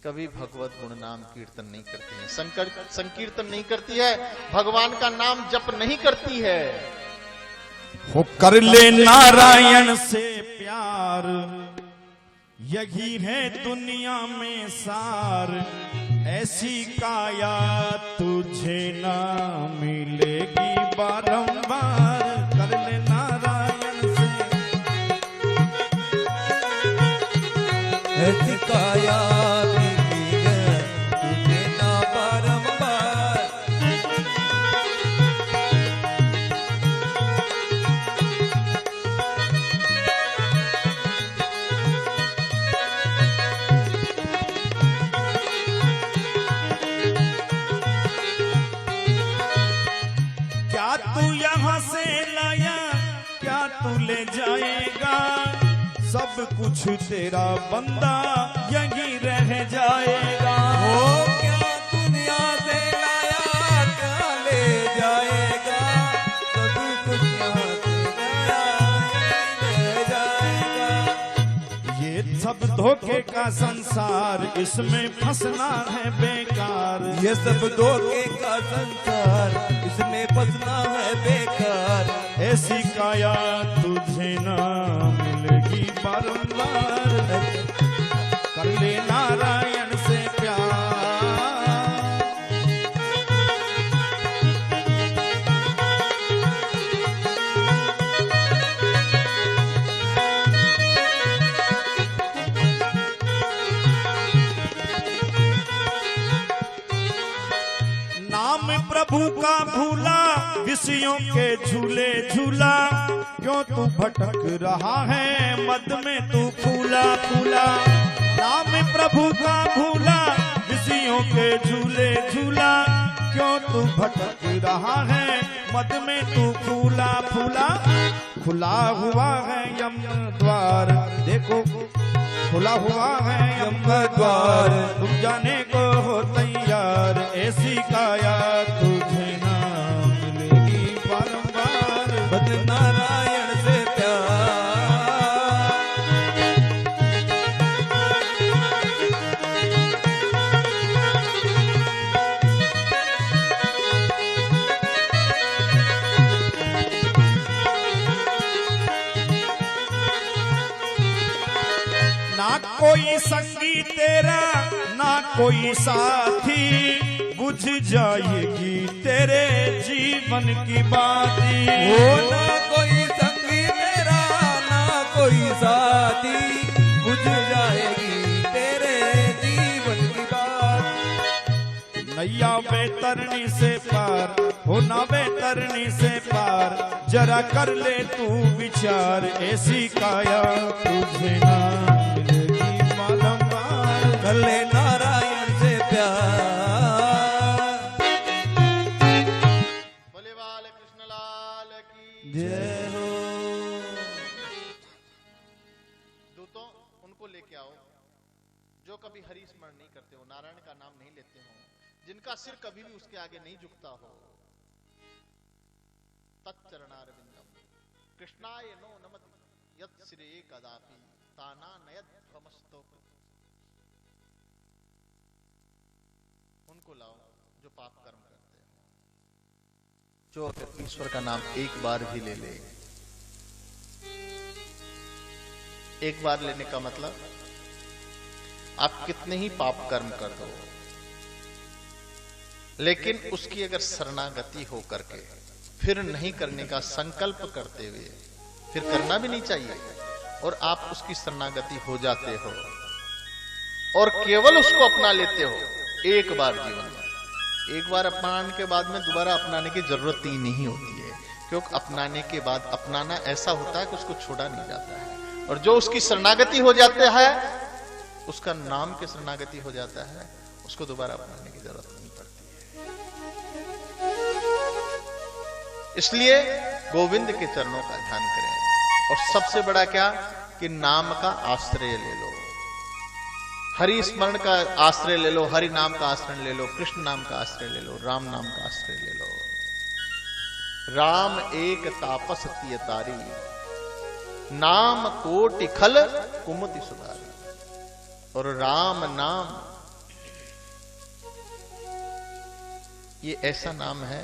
कभी भगवत गुण नाम कीर्तन नहीं करती है, संकीर्तन नहीं करती है, भगवान का नाम जप नहीं करती है। हो कर ले नारायण से प्यार, यही है दुनिया में सार। ऐसी काया तुझे ना मिलेगी बारंबार। कर ले नारायण से ऐसी काया मिलेगी तुझे ना बारंबार। ले जाएगा सब कुछ तेरा बंदा यहीं रह जाएगा। हो क्या दुनिया से लाया क्या ले जाएगा, सब कुछ यहाँ से लाया यहीं रह जाएगा। ये सब धोखे का संसार, इसमें फंसना है बेकार। ये सब धोखे का संसार, इसमें फंसना है बेकार। ऐसी काया तुझे ना मिलेगी बारंबार। कर ले नारायण से प्यार। का भूला विषयों के झूले झूला, क्यों तू भटक रहा है मद में तू फूला फूला। नाम प्रभु का भूला विषयों के झूले झूला, क्यों तू भटक रहा है मद में तू फूला फूला। खुला हुआ है यम द्वार, देखो खुला हुआ है यम द्वार, तुम जाने को हो तैयार, ऐसी काया तुझे ना मिलेगी बारंबार। भज नारायण से प्यार, ना कोई संगी तेरा ना कोई साथी, बुझ जाएगी तेरे जीवन की बाती। हो ना कोई संगी तेरा ना कोई साथी, बुझ जाएगी तेरे जीवन की बात। नैया बेतरनी से पार हो ना बेतरनी से पार, जरा कर ले तू विचार, ऐसी काया तुझे ना मिलेगी बारंबार। कर ले नारायण से प्यार। बोले बाल कृष्ण लाल की जय हो। दूतों उनको लेके आओ जो कभी हरि स्मरण नहीं करते हो, नारायण का नाम नहीं लेते हो, जिनका सिर कभी भी उसके आगे नहीं झुकता हो। तच्चरणारविंदम कृष्णाय नो नमति यत् सिरे कदापि ताना नयध्वमस्तोक। उनको लाओ जो पाप कर्म करते हो, जो अगर ईश्वर का नाम एक बार भी ले ले। एक बार लेने का मतलब आप कितने ही पाप कर्म कर दो, लेकिन उसकी अगर शरणागति हो करके फिर नहीं करने का संकल्प करते हुए, फिर करना भी नहीं चाहिए, और आप उसकी शरणागति हो जाते हो और केवल उसको अपना लेते हो एक बार जीवन में। एक बार अपनाने के बाद में दोबारा अपनाने की जरूरत ही नहीं होती है, क्योंकि अपनाने के बाद अपनाना ऐसा होता है कि उसको छोड़ा नहीं जाता है। और जो उसकी शरणागति हो जाता है, उसका नाम के शरणागति हो जाता है, उसको दोबारा अपनाने की जरूरत नहीं पड़ती है। इसलिए गोविंद के चरणों का ध्यान करें, और सबसे बड़ा क्या कि नाम का आश्रय ले लो, हरि स्मरण का आश्रय ले लो, हरि नाम का आश्रय ले लो, कृष्ण नाम का आश्रय ले लो, राम नाम का आश्रय ले लो। राम एक तापस तिय तारी, नाम कोटि खल कुमति सुधारी। और राम नाम ये ऐसा नाम है,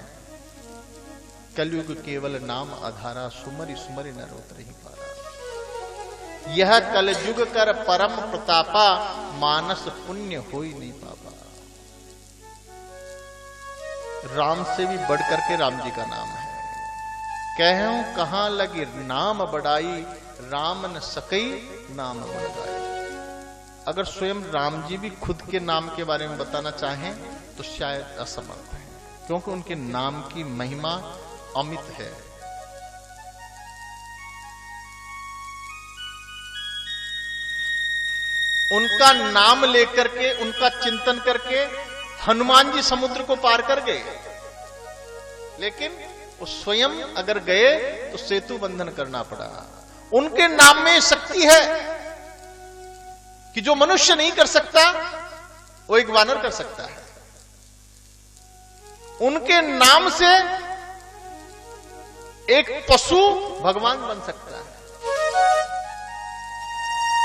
कलयुग केवल नाम आधारा, सुमरि सुमरि नर उतरहि पारा। यह कलयुग कर परम प्रतापा, मानस पुण्य होई नहीं पापा। राम से भी बढ़ करके राम जी का नाम है। कहूं कहां लगी नाम बढ़ाई, राम न सकई नाम बढ़ाई। अगर स्वयं राम जी भी खुद के नाम के बारे में बताना चाहें तो शायद असमर्थ है, क्योंकि उनके नाम की महिमा अमित है। उनका नाम लेकर के, उनका चिंतन करके हनुमान जी समुद्र को पार कर गए, लेकिन वो स्वयं अगर गए तो सेतु बंधन करना पड़ा। उनके नाम में शक्ति है कि जो मनुष्य नहीं कर सकता वो एक वानर कर सकता है। उनके नाम से एक पशु भगवान बन सकता है,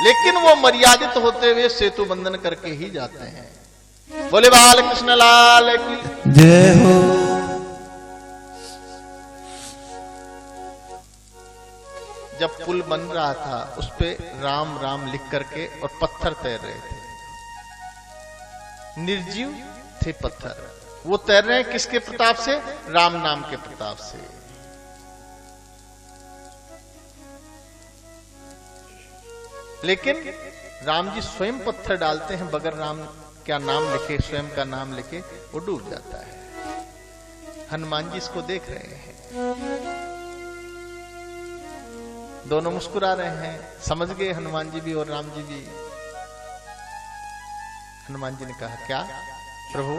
लेकिन वो मर्यादित होते हुए सेतु बंधन करके ही जाते हैं। बोले बाल कृष्ण लाल की जय हो। जब पुल बन रहा था उस पे राम राम लिख करके और पत्थर तैर रहे थे, निर्जीव थे पत्थर, वो तैर रहे हैं किसके प्रताप से? राम नाम के प्रताप से। लेकिन राम जी स्वयं पत्थर डालते हैं, बगैर राम क्या नाम लिखे, स्वयं का नाम लिखे, वो डूब जाता है। हनुमान जी इसको देख रहे हैं, दोनों मुस्कुरा रहे हैं। समझ गए हनुमान जी भी और राम जी भी। हनुमान जी ने कहा, क्या प्रभु,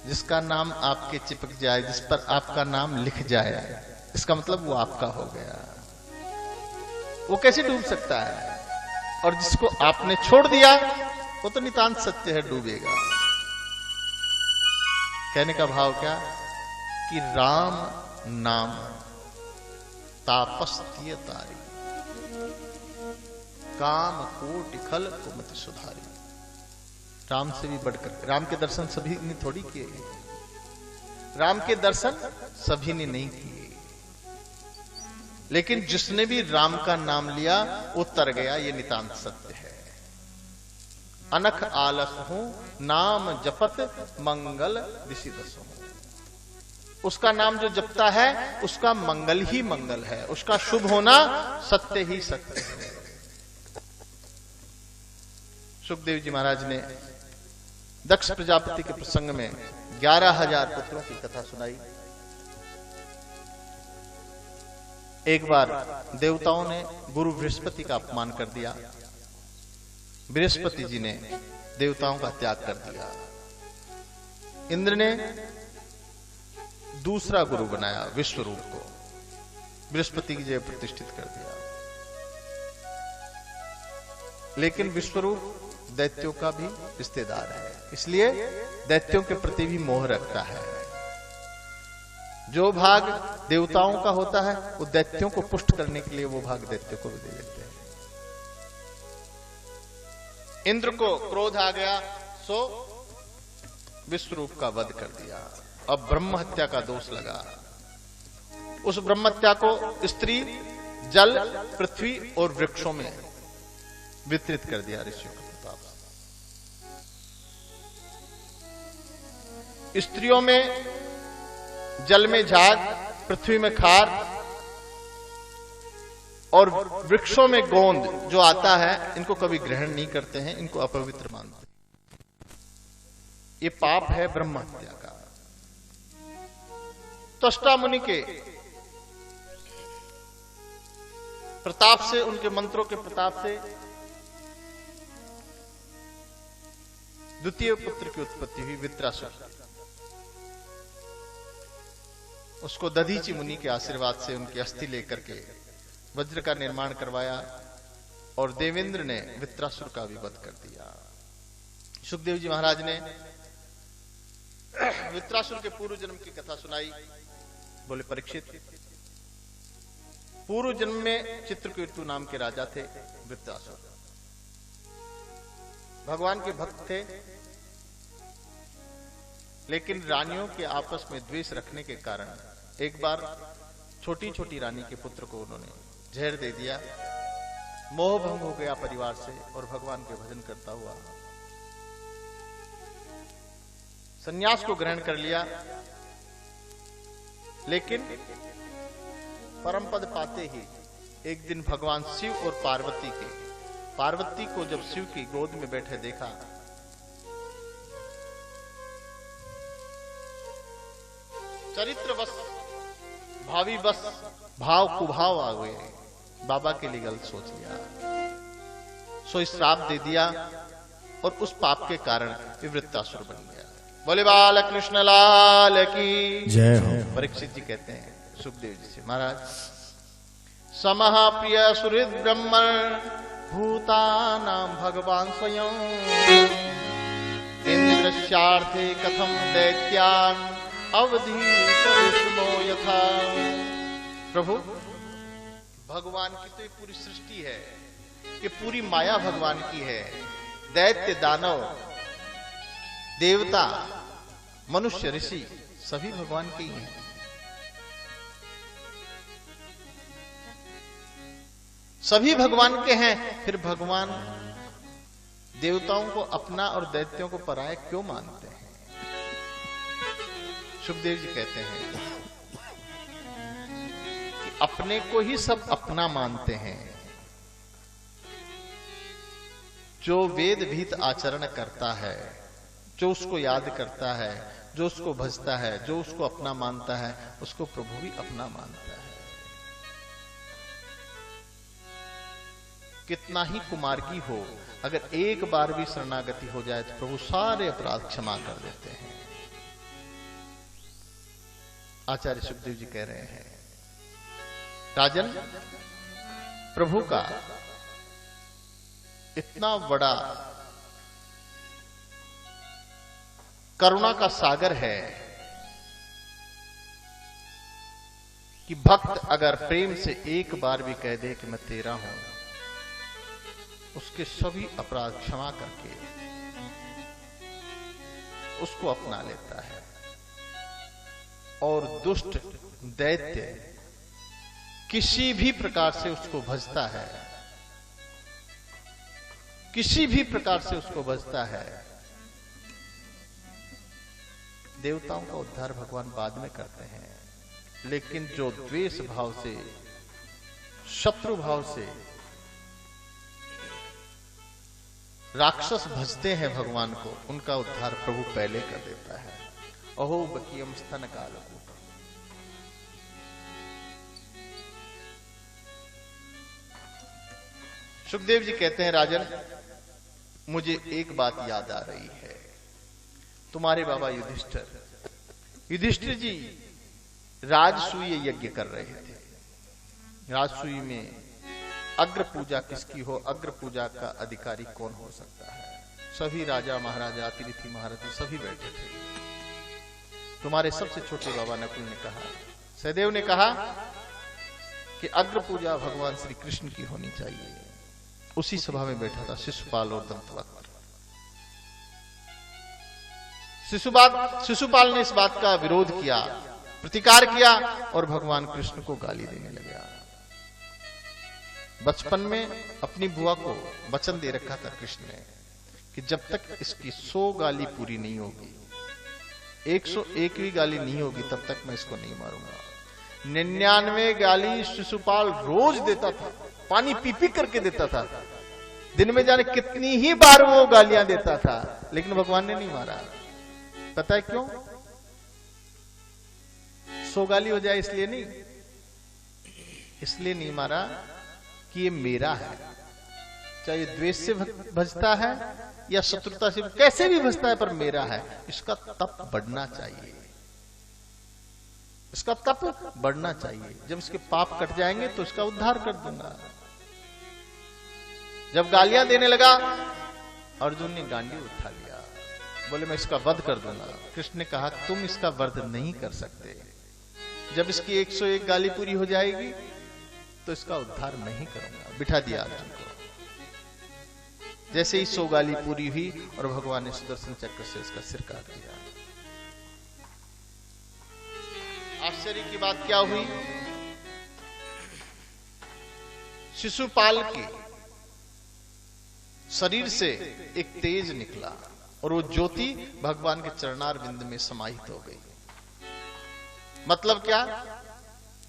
जिसका नाम आपके चिपक जाए, जिस पर आपका नाम लिख जाए, इसका मतलब वो आपका हो गया। वो कैसे डूब सकता है? और जिसको आपने छोड़ दिया वो तो नितांत सत्य है, डूबेगा। कहने का भाव क्या कि राम नाम तापस्तीय तारी, काम कोटि खल कुमति सुधारी। राम से भी बढ़कर, राम के दर्शन सभी ने थोड़ी किए, राम के दर्शन सभी ने नहीं किए, लेकिन जिसने भी राम का नाम लिया वो तर गया। ये नितांत सत्य है। अनख आलस हूं नाम जपत मंगल ऋषि दसो। उसका नाम जो जपता है उसका मंगल ही मंगल है, उसका शुभ होना सत्य ही सत्य है। सुखदेव जी महाराज ने दक्ष प्रजापति के प्रसंग में 11,000 पुत्रों की कथा सुनाई। एक बार देवताओं ने गुरु बृहस्पति का अपमान कर दिया। बृहस्पति जी ने देवताओं का त्याग कर दिया। इंद्र ने दूसरा गुरु बनाया विश्वरूप को, बृहस्पति की जगह प्रतिष्ठित कर दिया। लेकिन विश्वरूप दैत्यों का भी रिश्तेदार है, इसलिए दैत्यों के प्रति भी मोह रखता है। जो भाग देवताओं का होता है वो दैत्यों को पुष्ट करने के लिए वो भाग दैत्यों को भी दे देते हैं। इंद्र को क्रोध आ गया, सो विश्वरूप का वध कर दिया। अब ब्रह्म हत्या का दोष लगा। उस ब्रह्म हत्या को स्त्री, जल, पृथ्वी और वृक्षों में वितरित कर दिया ऋषियों के प्रताप। स्त्रियों में जल में झाग, पृथ्वी में खार और वृक्षों में गोंद जो आता है, इनको कभी ग्रहण नहीं करते हैं, इनको अपवित्र मानते हैं। ये पाप है ब्रह्म हत्या का। त्वष्टा मुनि के प्रताप से, उनके मंत्रों के प्रताप से द्वितीय पुत्र की उत्पत्ति हुई, वित्रासुर। उसको दधीचि मुनि के आशीर्वाद से उनकी अस्थि लेकर के वज्र का निर्माण करवाया और देवेंद्र ने वित्रासुर का भी वध कर दिया। सुखदेव जी महाराज ने वित्रासुर के पूर्व जन्म की कथा सुनाई। बोले, परीक्षित, पूर्व जन्म में चित्रकेतु नाम के राजा थे वित्रासुर। भगवान के भक्त थे, लेकिन रानियों के आपस में द्वेष रखने के कारण एक बार छोटी छोटी रानी के पुत्र को उन्होंने जहर दे दिया। मोह भंग हो गया परिवार से और भगवान के भजन करता हुआ संन्यास को ग्रहण कर लिया। लेकिन परम पद पाते ही एक दिन भगवान शिव और पार्वती को जब शिव की गोद में बैठे देखा, चरित्रवश, भावी बस भाव कुभाव आ गए, बाबा के लिए गलत सोच लिया, सो श्राप दे दिया और उस पाप के कारण विवृत्तासुर बन गया। बोले बाल कृष्ण लाल की जय हो। परीक्षित जी कहते हैं सुखदेव जी से, महाराज, समः प्रिय सुहृद ब्रह्मण भूतानां भगवान स्वयं इंद्रस्यार्थे कथम दैत्यान अवधीत विष्णो यथा। प्रभु, भगवान की तो ये पूरी सृष्टि है, ये पूरी माया भगवान की है। दैत्य, दानव, देवता, मनुष्य, ऋषि सभी भगवान के ही हैं। सभी भगवान के हैं, फिर भगवान देवताओं को अपना और दैत्यों को पराया क्यों मानते हैं? सुखदेव जी कहते हैं कि अपने को ही सब अपना मानते हैं। जो वेद भीत आचरण करता है जो उसको याद करता है, जो उसको भजता है, जो उसको अपना मानता है, उसको प्रभु भी अपना मानता है। कितना ही कुमार्गी हो, अगर एक बार भी शरणागति हो जाए तो प्रभु सारे अपराध क्षमा कर देते हैं। आचार्य सुखदेव जी कह रहे हैं, राजन, प्रभु का इतना बड़ा करुणा का सागर है कि भक्त अगर प्रेम से एक बार भी कह दे कि मैं तेरा हूं, उसके सभी अपराध क्षमा करके उसको अपना लेता है। और दुष्ट दैत्य किसी भी प्रकार से उसको भजता है, किसी भी प्रकार से उसको भजता है। देवताओं का उद्धार भगवान बाद में करते हैं, लेकिन जो द्वेष भाव से, शत्रु भाव से राक्षस भजते हैं भगवान को, उनका उद्धार प्रभु पहले कर देता है। अहो बकीयम स्तन कालकूट। सुखदेव जी कहते हैं, राजन, मुझे एक बात याद आ रही है। तुम्हारे बाबा युधिष्ठिर जी राजसूय यज्ञ कर रहे थे। राजसूय में अग्र पूजा किसकी हो, अग्र पूजा का अधिकारी कौन हो सकता है? सभी राजा महाराजा, अतिथि महारथी सभी बैठे थे। तुम्हारे सबसे छोटे बाबा नकुल ने कहा, सहदेव ने कहा कि अग्र पूजा भगवान श्री कृष्ण की होनी चाहिए। उसी सभा में बैठा था शिशुपाल और दंतवक्त्र। शिशुपाल ने इस बात का विरोध किया, प्रतिकार किया और भगवान कृष्ण को गाली देने लगा। बचपन में अपनी बुआ को वचन दे रखा था कृष्ण ने कि जब तक इसकी 100 गाली पूरी नहीं होगी, 101वीं गाली नहीं होगी, तब तक मैं इसको नहीं मारूंगा। 99 गाली शिशुपाल रोज देता था, पानी पी पी करके देता था। दिन में जाने कितनी ही बार वो गालियां देता था, लेकिन भगवान ने नहीं मारा। पता है क्यों? 100 गाली हो जाए इसलिए नहीं, इसलिए नहीं मारा कि ये मेरा है। चाहे द्वेष से भजता है या शत्रुता से, कैसे भी भजता है, पर मेरा है। इसका तप बढ़ना चाहिए, इसका तप बढ़ना चाहिए। जब इसके पाप कट जाएंगे तो इसका उद्धार कर दूंगा। जब गालियां देने लगा, अर्जुन ने गांडी उठा लिया, बोले मैं इसका वध कर दूंगा। कृष्ण ने कहा तुम इसका वध नहीं कर सकते। जब इसकी 101 गाली पूरी हो जाएगी तो इसका उद्धार नहीं करूंगा। बिठा दिया अर्जुन को। जैसे ही 100 गाली पूरी हुई और भगवान ने सुदर्शन चक्र से इसका सिर काट दिया। आश्चर्य की बात क्या हुई? शिशुपाल के शरीर से एक तेज निकला और वो ज्योति भगवान के चरणार बिंद में समाहित हो गई। मतलब क्या?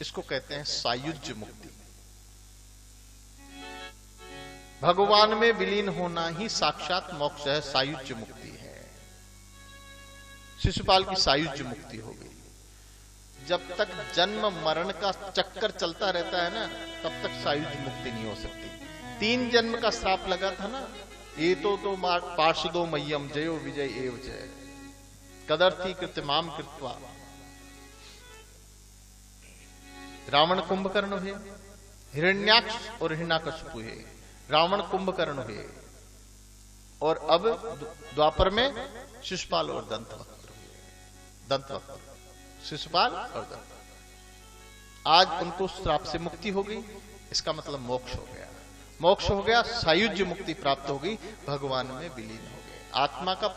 इसको कहते हैं सायुज्य मुक्ति। भगवान में विलीन होना ही साक्षात मोक्ष है, सायुज्य मुक्ति है। शिशुपाल की सायुज्य मुक्ति हो गई। जब तक जन्म मरण का चक्कर चलता रहता है ना, तब तक सायुज्य मुक्ति नहीं हो सकती। 3 जन्म का श्राप लगा था ना, ये तो पार्षदो मह्यम जयो विजय एव जय कदर्थी कृत्यमाम कृत्वा। रावण कुंभकर्ण हुए, हिरण्याक्ष और हिरण्याकश्यप हुए, रावण कुंभकर्ण हुए, और अब द्वापर में शिशुपाल और दंतवक्त्र हुए। दंतवक्त्र, शिशुपाल और दंतवक्त्र। आज उनको श्राप से मुक्ति हो गई। इसका मतलब मोक्ष हो गया। मोक्ष हो गया, सायुज्य मुक्ति प्राप्त हो गई, भगवान में विलीन हो गए। आत्मा का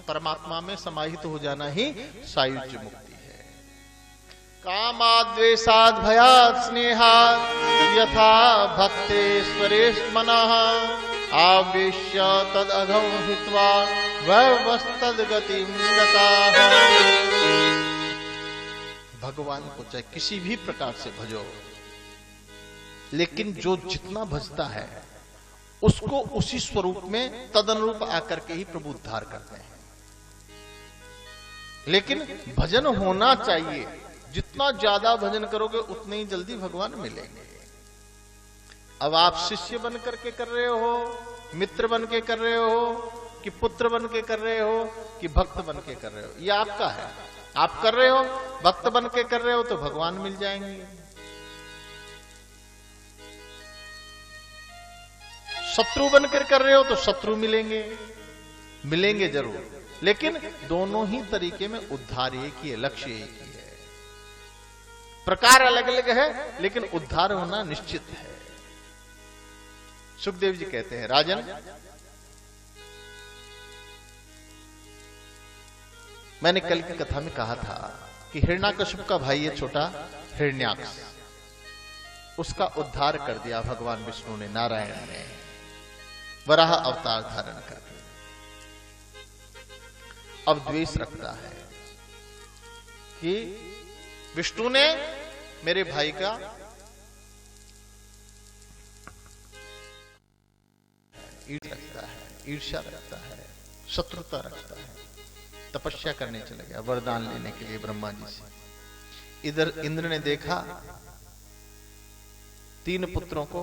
परमात्मा में समाहित हो जाना ही सायुज्य मुक्ति है। कामाद्वेषाद् भयात् स्नेहात् यथा भक्तेश्वरेश मनः आवेश्य तदघौ हित्वा वस्तद्गतिं गताः। भगवान को चाहे किसी भी प्रकार से भजो, लेकिन जो जितना भजता है उसको उसी स्वरूप में तदनुरूप आकर के ही प्रभु उद्धार करते हैं। लेकिन भजन होना चाहिए। जितना ज्यादा भजन करोगे उतने ही जल्दी भगवान मिलेंगे। अब आप शिष्य बन करके कर रहे हो, मित्र बन के कर रहे हो, कि पुत्र बन के कर रहे हो, कि भक्त बन के कर रहे हो, ये आपका है। आप कर रहे हो, भक्त बन के कर रहे हो तो भगवान मिल जाएंगे। शत्रु बनकर कर रहे हो तो शत्रु मिलेंगे, मिलेंगे जरूर, लेकिन दोनों ही तरीके में उद्धार एक ही है, लक्ष्य एक ही है। प्रकार अलग अलग है लेकिन उद्धार होना निश्चित है। सुखदेव जी कहते हैं, राजन, मैंने कल की कथा में कहा था कि हिरण्याकश्यप का भाई है छोटा हिरण्याक्ष, उसका उद्धार कर दिया भगवान विष्णु ने, नारायण ने वराह अवतार धारण करके। अब द्वेष रखता है कि विष्णु ने मेरे भाई का ईर्ष्या रखता है, शत्रुता रखता है। तपस्या करने चला गया वरदान लेने के लिए ब्रह्मा जी से। इधर इंद्र ने देखा 3 पुत्रों को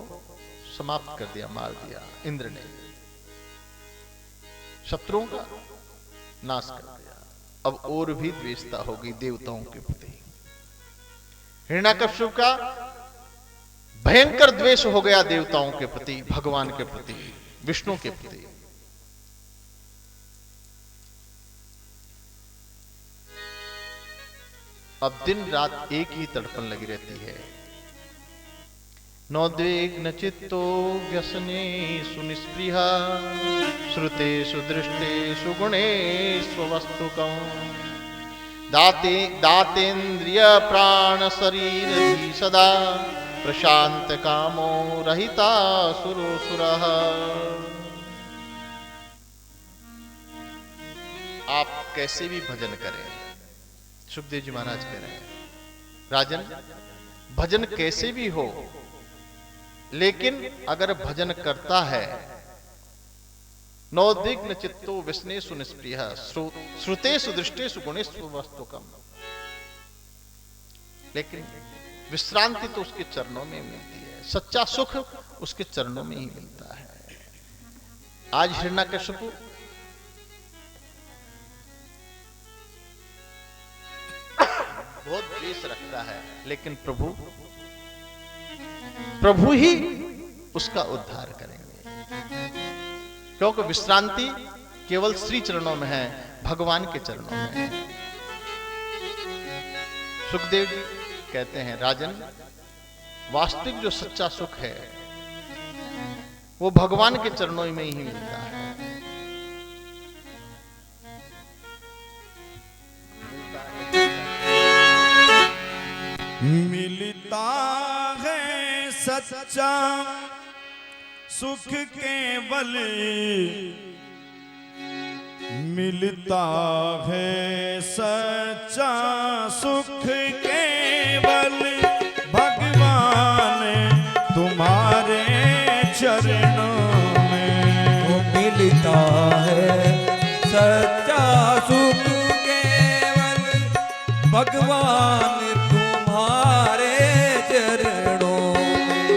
समाप्त कर दिया, मार दिया इंद्र ने, शत्रुओं का नाश कर दिया। अब और भी द्वेषता हो गई देवताओं के प्रति। हिरण्याकश्यप का भयंकर द्वेष हो गया देवताओं के प्रति, भगवान के प्रति, विष्णु के प्रति। अब दिन रात एक ही तड़पन लगी रहती है। नोद्विग्न चित्तो व्यसने सुनिस्पृहा श्रुते सुदृष्टे सुगुणे स्ववस्तुकं दातेन्द्रिय प्राण शरीर सदा प्रशांत कामो रहिता सुरोसुरः। आप कैसे भी भजन करें, सुखदेव जी महाराज कह रहे हैं, राजन भजन कैसे भी हो, लेकिन अगर भजन करता है नौदिग्न चित्तो विस्ने सुनिस्पृह श्रुते सुदृष्टे सुगुणे स्ववस्तुकम, लेकिन विश्रांति तो उसके चरणों में मिलती है, सच्चा सुख उसके चरणों में ही मिलता है। आज हिरण्याकश्यप बहुत द्वेष रखता है, लेकिन प्रभु ही उसका उद्धार करेंगे, क्योंकि विश्रांति केवल श्री चरणों में है, भगवान के चरणों में है। सुखदेव जी कहते हैं, राजन वास्तविक जो सच्चा सुख है वो भगवान के चरणों में ही मिलता है। मिलता है सच्चा सुख केवल, मिलता है सच्चा सुख केवल भगवान तुम्हारे चरणों में। वो मिलता है सच्चा सुख केवल भगवान तुम्हारे चरणों में।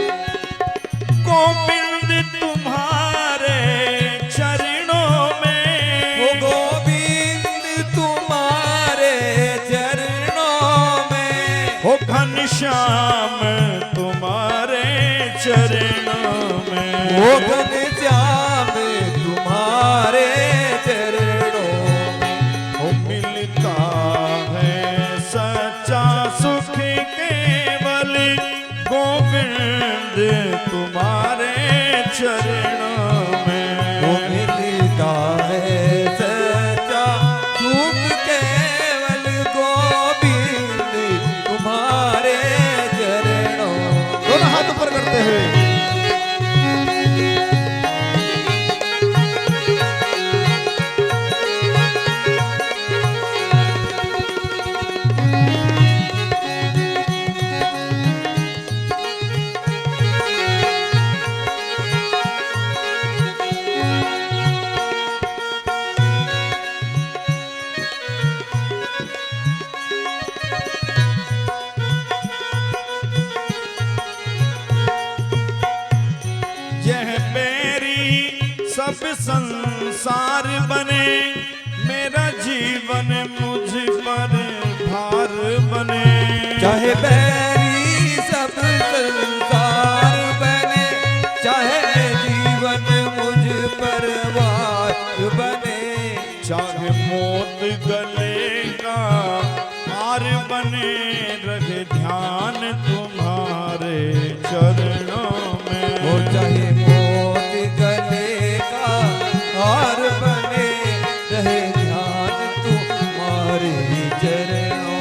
गोविंद तुम्हारे चरणों में, वो गोविंद तुम्हारे चरणों में। हो घनश्याम तुम्हारे चरणों में। वो घनश्याम तुम्हारे चरणों में। हो मिलता है सच्चा सुख केवल गोविंद तुम्हारे चरणों में। वो मिलता है सच्चा सुख केवल गोविंद तुम्हारे चरणों। दोनों हाथ ऊपर करते हुए सब संसार बने, मेरा जीवन मुझ पर भार बने। चाहे बैरी सब संसार बने, चाहे जीवन मुझ पर भार बने। चाहे मौत गले का हार बने, रहे ध्यान तुम्हारे चरणों में। वो चाहे मौत गले का हार बने, रहे ध्यान तुम्हारे चरणों।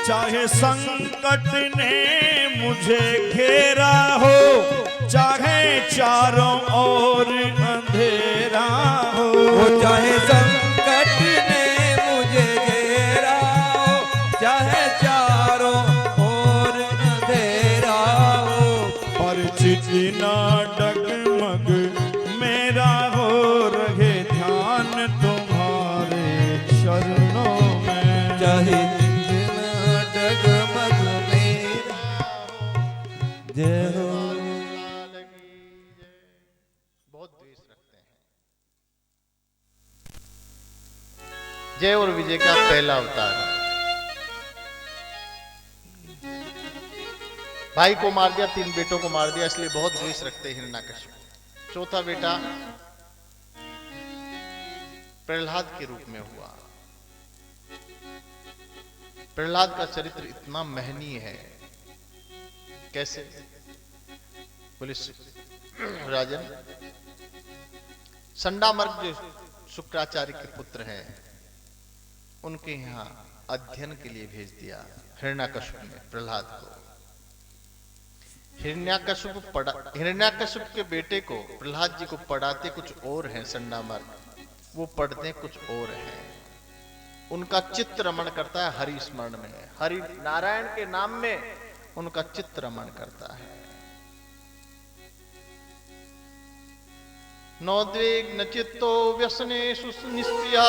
चाहे संकट ने मुझे घेरा हो, चाहे चारों ओर अंधेरा हो। वो चाहे संकट ने मुझे घेरा हो, चाहे चारों ओर अंधेरा हो। पर चितना डगमग मेरा हो, रहे ध्यान तुम्हारे चरणों में। चाहे डगमग मेरा जय हो। बहुत द्वेष रखते हैं। जय और विजय का पहला अवतार, भाई को मार दिया, 3 बेटों को मार दिया, इसलिए बहुत द्वेष रखते हैं हिरण्यकश्यप। चौथा बेटा प्रहलाद के रूप में हुआ। प्रहलाद का चरित्र इतना महनीय है। कैसे? बोले राजन, संडामर्ग जो शुक्राचार्य के पुत्र हैं, उनके यहां अध्ययन के लिए भेज दिया हिरण्यकश्यप ने प्रहलाद को। हिरण्यकश्यप के बेटे को प्रहलाद जी को पढ़ाते कुछ और हैं संडामर्ग, वो पढ़ते कुछ और हैं। उनका चित्त रमण करता है हरि स्मरण में, हरि नारायण के नाम में उनका चित्त रमण करता है। नोद्वेग चित्तो व्यसनेषु निष्क्रिया,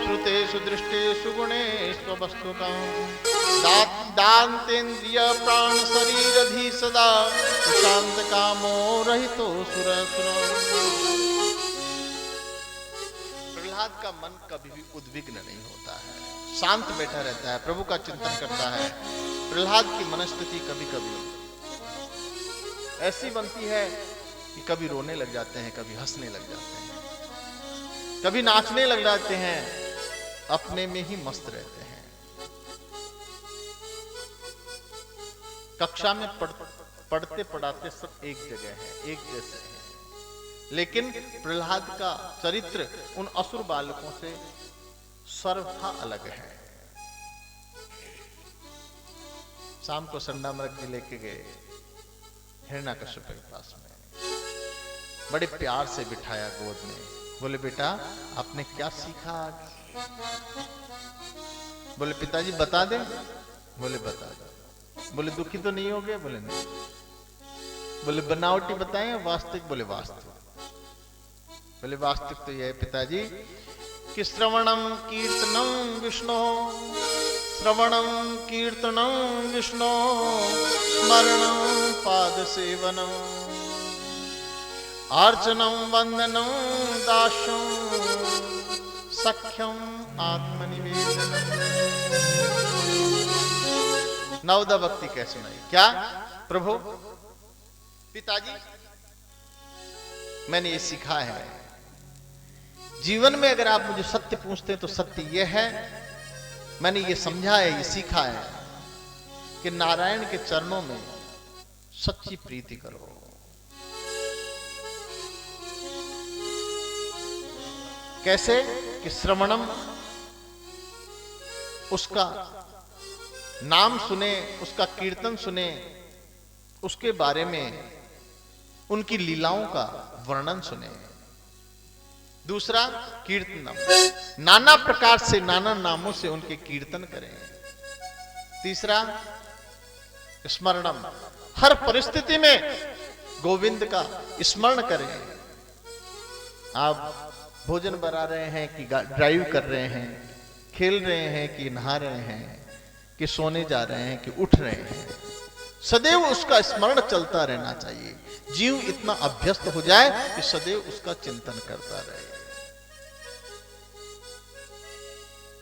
श्रुतेषु दृष्टेषु गुणेषु वस्तुकां, दान्तेन्द्रिय प्राण शरीरधि सदा, शांत कामो रहितो सुरसुर। प्रहलाद का मन कभी भी उद्विग्न नहीं होता है, शांत बैठा रहता है, प्रभु का चिंतन करता है। प्रहलाद की मनस्थिति कभी कभी ऐसी बनती है कि कभी रोने लग जाते हैं, कभी हंसने लग जाते हैं, कभी नाचने लग जाते हैं, अपने में ही मस्त रहते हैं। कक्षा में पढ़ते पढ़ाते सब एक जगह है, एक जैसे हैं, लेकिन प्रहलाद का चरित्र उन असुर बालकों से सर्वथा अलग है। शाम को संडामर्ग जी लेके गए हिरण्यकश्यप के पास में, बड़े प्यार से बिठाया गोद में। बोले बेटा आपने क्या सीखा आज? बोले पिताजी बता दें। बोले बता दो। बोले दुखी तो नहीं हो गए? बोले नहीं। बोले बनावटी बताएं वास्तविक? बोले वास्तविक। बोले वास्तविक तो यह है पिताजी कि श्रवणम कीर्तनम विष्णु, श्रवणम कीर्तनम विष्णु, स्मरणम पाद सेवनम, अर्चनम वंदनम दास्यम, सख्यम आत्मनिवेदनम। नवदा भक्ति कैसे सुनाई? क्या प्रभु? पिताजी मैंने ये सीखा है, जीवन में अगर आप मुझे सत्य पूछते हैं तो सत्य यह है, मैंने ये समझा है, ये सीखा है कि नारायण के चरणों में सच्ची प्रीति करो। कैसे? कि श्रवणम, उसका नाम सुने, उसका कीर्तन सुने, उसके बारे में उनकी लीलाओं का वर्णन सुने। दूसरा कीर्तनम, नाना प्रकार से नाना नामों से उनके कीर्तन करें। तीसरा स्मरणम, हर परिस्थिति में गोविंद का स्मरण करें। आप भोजन बना रहे हैं कि ड्राइव कर रहे हैं, खेल रहे हैं कि नहा रहे हैं, कि सोने जा रहे हैं कि उठ रहे हैं, सदैव उसका स्मरण चलता रहना चाहिए। जीव इतना अभ्यस्त हो जाए कि सदैव उसका चिंतन करता रहे।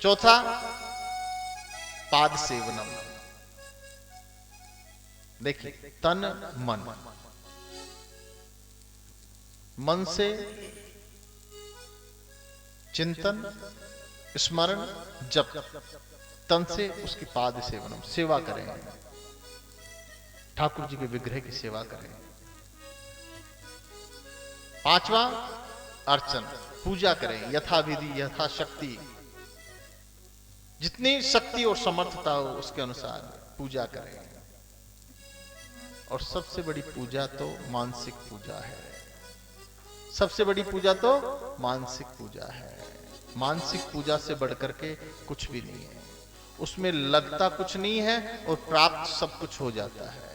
चौथा, पाद सेवनम। देखिए, तन मन, मन से चिंतन, स्मरण, जप, तन से उसकी पाद सेवनम, सेवा करें, ठाकुर जी के विग्रह की सेवा करें। पांचवा, अर्चन, पूजा करें, यथाविधि यथाशक्ति, जितनी शक्ति और समर्थता हो उसके अनुसार पूजा करें। और सबसे बड़ी पूजा तो मानसिक पूजा है। सबसे बड़ी पूजा तो मानसिक पूजा है। मानसिक पूजा से बढ़कर के कुछ भी नहीं है। उसमें लगता कुछ नहीं है और प्राप्त सब कुछ हो जाता है।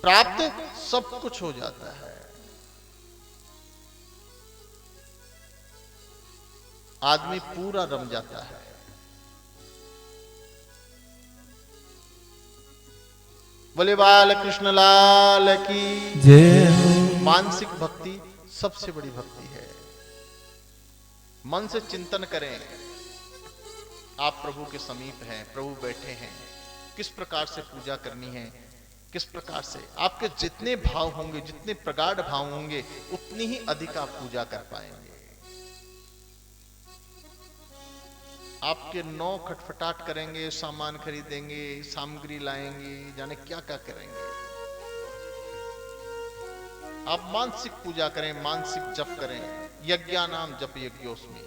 प्राप्त सब कुछ हो जाता है। आदमी पूरा रम जाता है। बोले बाल कृष्ण लाल की जय। मानसिक भक्ति सबसे बड़ी भक्ति है। मन से चिंतन करें, आप प्रभु के समीप हैं, प्रभु बैठे हैं, किस प्रकार से पूजा करनी है, किस प्रकार से आपके जितने भाव होंगे, जितने प्रगाढ़ भाव होंगे, उतनी ही अधिक आप पूजा कर पाएंगे। आपके 9 खटखटाट करेंगे, सामान खरीदेंगे, सामग्री लाएंगे, जाने क्या क्या करेंगे। आप मानसिक पूजा करें, मानसिक जप करें। यज्ञानाम जप यज्ञोस्मि,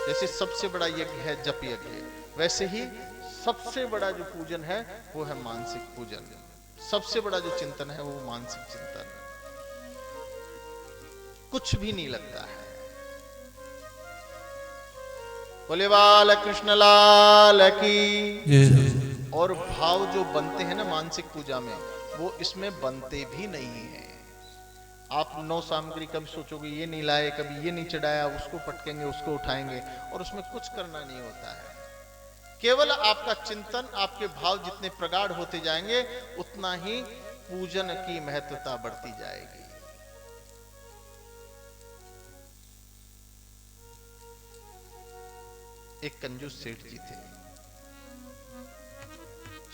जैसे सबसे बड़ा यज्ञ है जप यज्ञ, वैसे ही सबसे बड़ा जो पूजन है वो है मानसिक पूजन। सबसे बड़ा जो चिंतन है वो मानसिक चिंतन। कुछ भी नहीं लगता है। बोले बाल कृष्ण लाल की। और भाव जो बनते हैं ना मानसिक पूजा में, वो इसमें बनते भी नहीं है। आप 9 सामग्री कभी सोचोगे ये नहीं लाए, कभी ये नहीं चढ़ाया, उसको पटकेंगे, उसको उठाएंगे, और उसमें कुछ करना नहीं होता है। केवल आपका चिंतन, आपके भाव जितने प्रगाढ़ होते जाएंगे, उतना ही पूजन की महत्वता बढ़ती जाएगी। एक कंजूस सेठ जी थे।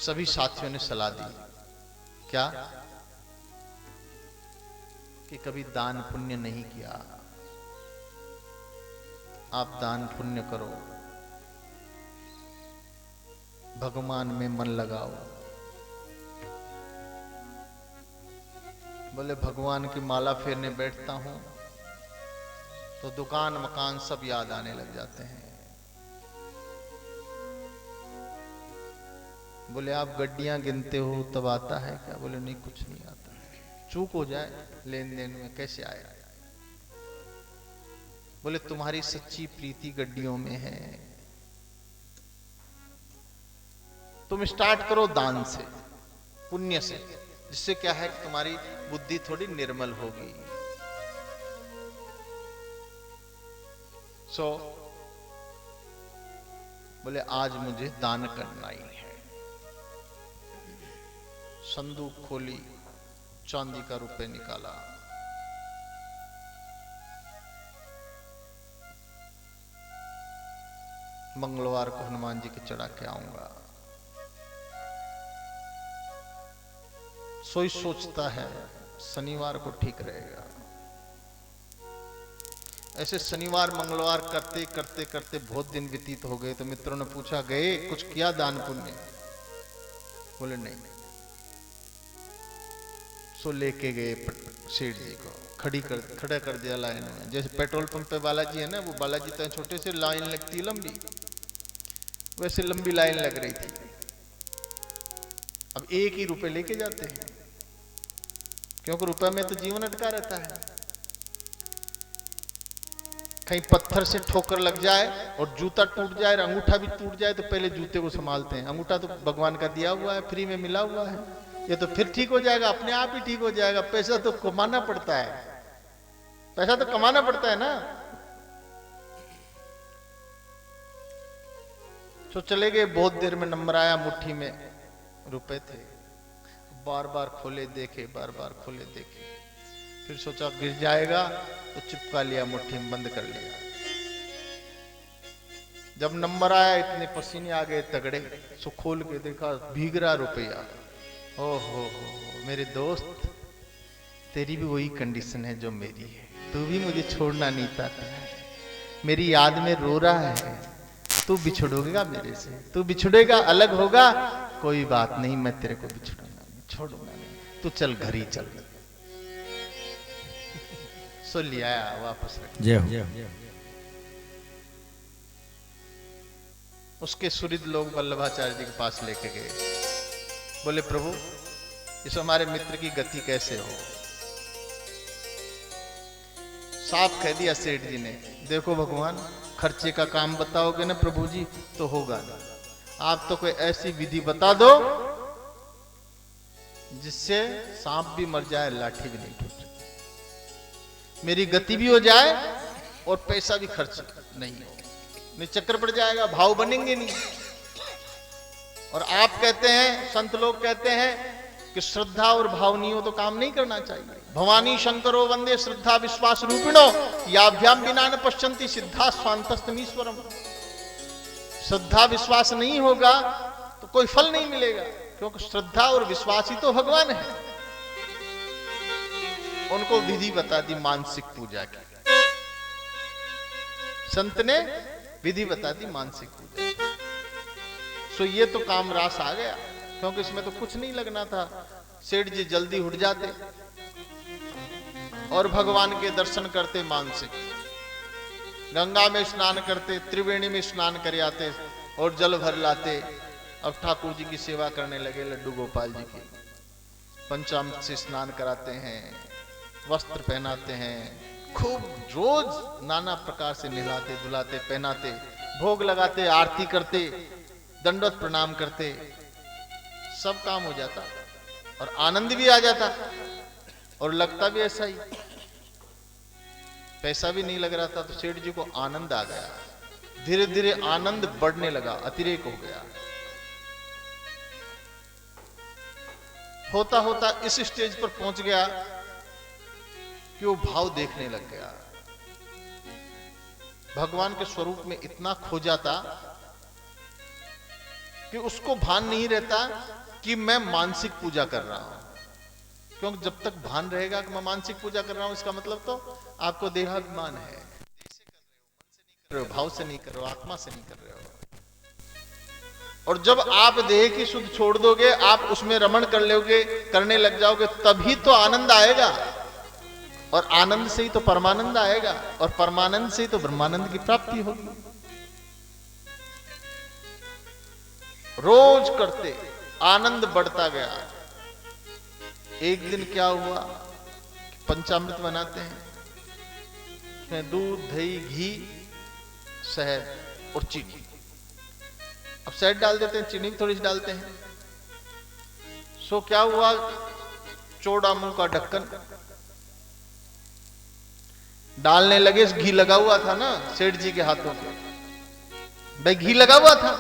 सभी साथियों ने सलाह दी, क्या कि कभी दान पुण्य नहीं किया, आप दान पुण्य करो, भगवान में मन लगाओ। बोले भगवान की माला फेरने बैठता हूं तो दुकान मकान सब याद आने लग जाते हैं। बोले आप गड्डियां गिनते हो तब आता है क्या? बोले नहीं, कुछ नहीं आता। चूक हो जाए लेन देन में कैसे आया? बोले तुम्हारी सच्ची प्रीति गड्डियों में है। तुम स्टार्ट करो दान से, पुण्य से, जिससे क्या है कि तुम्हारी बुद्धि थोड़ी निर्मल होगी। बोले आज मुझे दान करना ही है। संदूक खोली, चांदी का रुपए निकाला, मंगलवार को हनुमान जी के चढ़ा के आऊंगा। सोई सोचता है शनिवार को ठीक रहेगा। ऐसे शनिवार मंगलवार करते करते करते बहुत दिन व्यतीत हो गए। तो मित्रों ने पूछा, गए कुछ किया दान पुण्य? बोले नहीं। सो लेके गए सेठ जी को, खड़ा कर दिया लाइन में। जैसे पेट्रोल पंप पे बालाजी है ना, वो बालाजी तो छोटे से लाइन लगती है लंबी, वैसे लंबी लाइन लग रही थी। अब एक ही रुपए लेके जाते हैं, क्योंकि रुपए में तो जीवन अटका रहता है। कहीं पत्थर से ठोकर लग जाए और जूता टूट जाए, अंगूठा भी टूट जाए, तो पहले जूते को संभालते हैं। अंगूठा तो भगवान का दिया हुआ है, फ्री में मिला हुआ है, ये तो फिर ठीक हो जाएगा, अपने आप ही ठीक हो जाएगा। पैसा तो कमाना पड़ता है, पैसा तो कमाना पड़ता है ना। तो चले गए, बहुत देर में नंबर आया, मुट्ठी में रुपए थे, बार बार खोले देखे, बार बार खोले देखे, फिर सोचा गिर जाएगा तो चिपका लिया, मुट्ठी में बंद कर लिया। जब नंबर आया इतने पसीने आ गए तगड़े, सो खोल के देखा भीग रहा रुपया। ओ हो मेरे दोस्त, तेरी भी वही कंडीशन है जो मेरी है, तू भी मुझे छोड़ना नहीं चाहता है, मेरी याद में रो रहा है, तू बिछड़ोगा मेरे से, तू बिछड़ेगा, अलग होगा, कोई बात नहीं, मैं तेरे को बिछड़ूंगा नहीं, छोड़ूंगा नहीं, तू चल घर ही चल। सो लिया वापस रख। जय हो। उसके सुहृद लोग वल्लभाचार्य जी के पास लेके गए, बोले प्रभु इस हमारे मित्र की गति कैसे हो। साफ कह दिया सेठ जी ने, देखो भगवान खर्चे का काम बताओगे ना प्रभु जी तो होगा ना, आप तो कोई ऐसी विधि बता दो जिससे सांप भी मर जाए, लाठी भी नहीं टूटे, मेरी गति भी हो जाए और पैसा भी खर्च नहीं हो, नहीं चक्कर पड़ जाएगा, भाव बनेंगे नहीं। और आप कहते हैं, संत लोग कहते हैं कि श्रद्धा और भाव नहीं हो तो काम नहीं करना चाहिए। भवानी शंकरो वंदे श्रद्धा विश्वास रूपिणो याभ्याम बिना न पश्यन्ति सिद्धा स्वांतस्तमीश्वरम। श्रद्धा विश्वास नहीं होगा तो कोई फल नहीं मिलेगा, क्योंकि श्रद्धा और विश्वास ही तो भगवान है। उनको विधि बता दी मानसिक पूजा की, संत ने विधि बता दी मानसिक पूजा। सो ये तो काम रास आ गया, क्योंकि इसमें तो कुछ नहीं लगना था। सेठ जी जल्दी उठ जाते और भगवान के दर्शन करते, मानसिक गंगा में स्नान करते, त्रिवेणी में स्नान कर आते और जल भर लाते। अब ठाकुर जी की सेवा करने लगे, लड्डू गोपाल जी की, पंचामृत से स्नान कराते हैं, वस्त्र पहनाते हैं, खूब रोज नाना प्रकार से नहलाते धुलाते पहनाते, भोग लगाते, आरती करते, दंडवत प्रणाम करते, सब काम हो जाता और आनंद भी आ जाता और लगता भी ऐसा ही। पैसा भी नहीं लग रहा था, तो सेठ जी को आनंद आ गया, धीरे धीरे आनंद बढ़ने लगा, अतिरेक हो गया। होता होता इस स्टेज पर पहुंच गया कि वो भाव देखने लग गया, भगवान के स्वरूप में इतना खो जाता कि उसको भान नहीं रहता कि मैं मानसिक पूजा कर रहा हूं। क्योंकि जब तक भान रहेगा कि मैं मानसिक पूजा कर रहा हूं, इसका मतलब तो आपको देहाभिमान है, मन से कर रहे हो, भाव से नहीं कर रहे हो, आत्मा से नहीं कर रहे हो। और जब आप देह की शुद्ध छोड़ दोगे, आप उसमें रमण कर लोगे, करने लग जाओगे, तभी तो आनंद आएगा, और आनंद से ही तो परमानंद आएगा, और परमानंद से ही तो ब्रह्मानंद की प्राप्ति होगी। रोज करते आनंद बढ़ता गया। एक दिन क्या हुआ, पंचामृत बनाते हैं, उसमें दूध, दही, घी, शहद और चीनी। अब शहद डाल देते हैं, चीनी भी थोड़ी सी डालते हैं। सो क्या हुआ, चौड़ा मुंह का ढक्कन डालने लगे, घी लगा हुआ था ना सेठ जी के हाथों पे, भाई घी लगा हुआ था,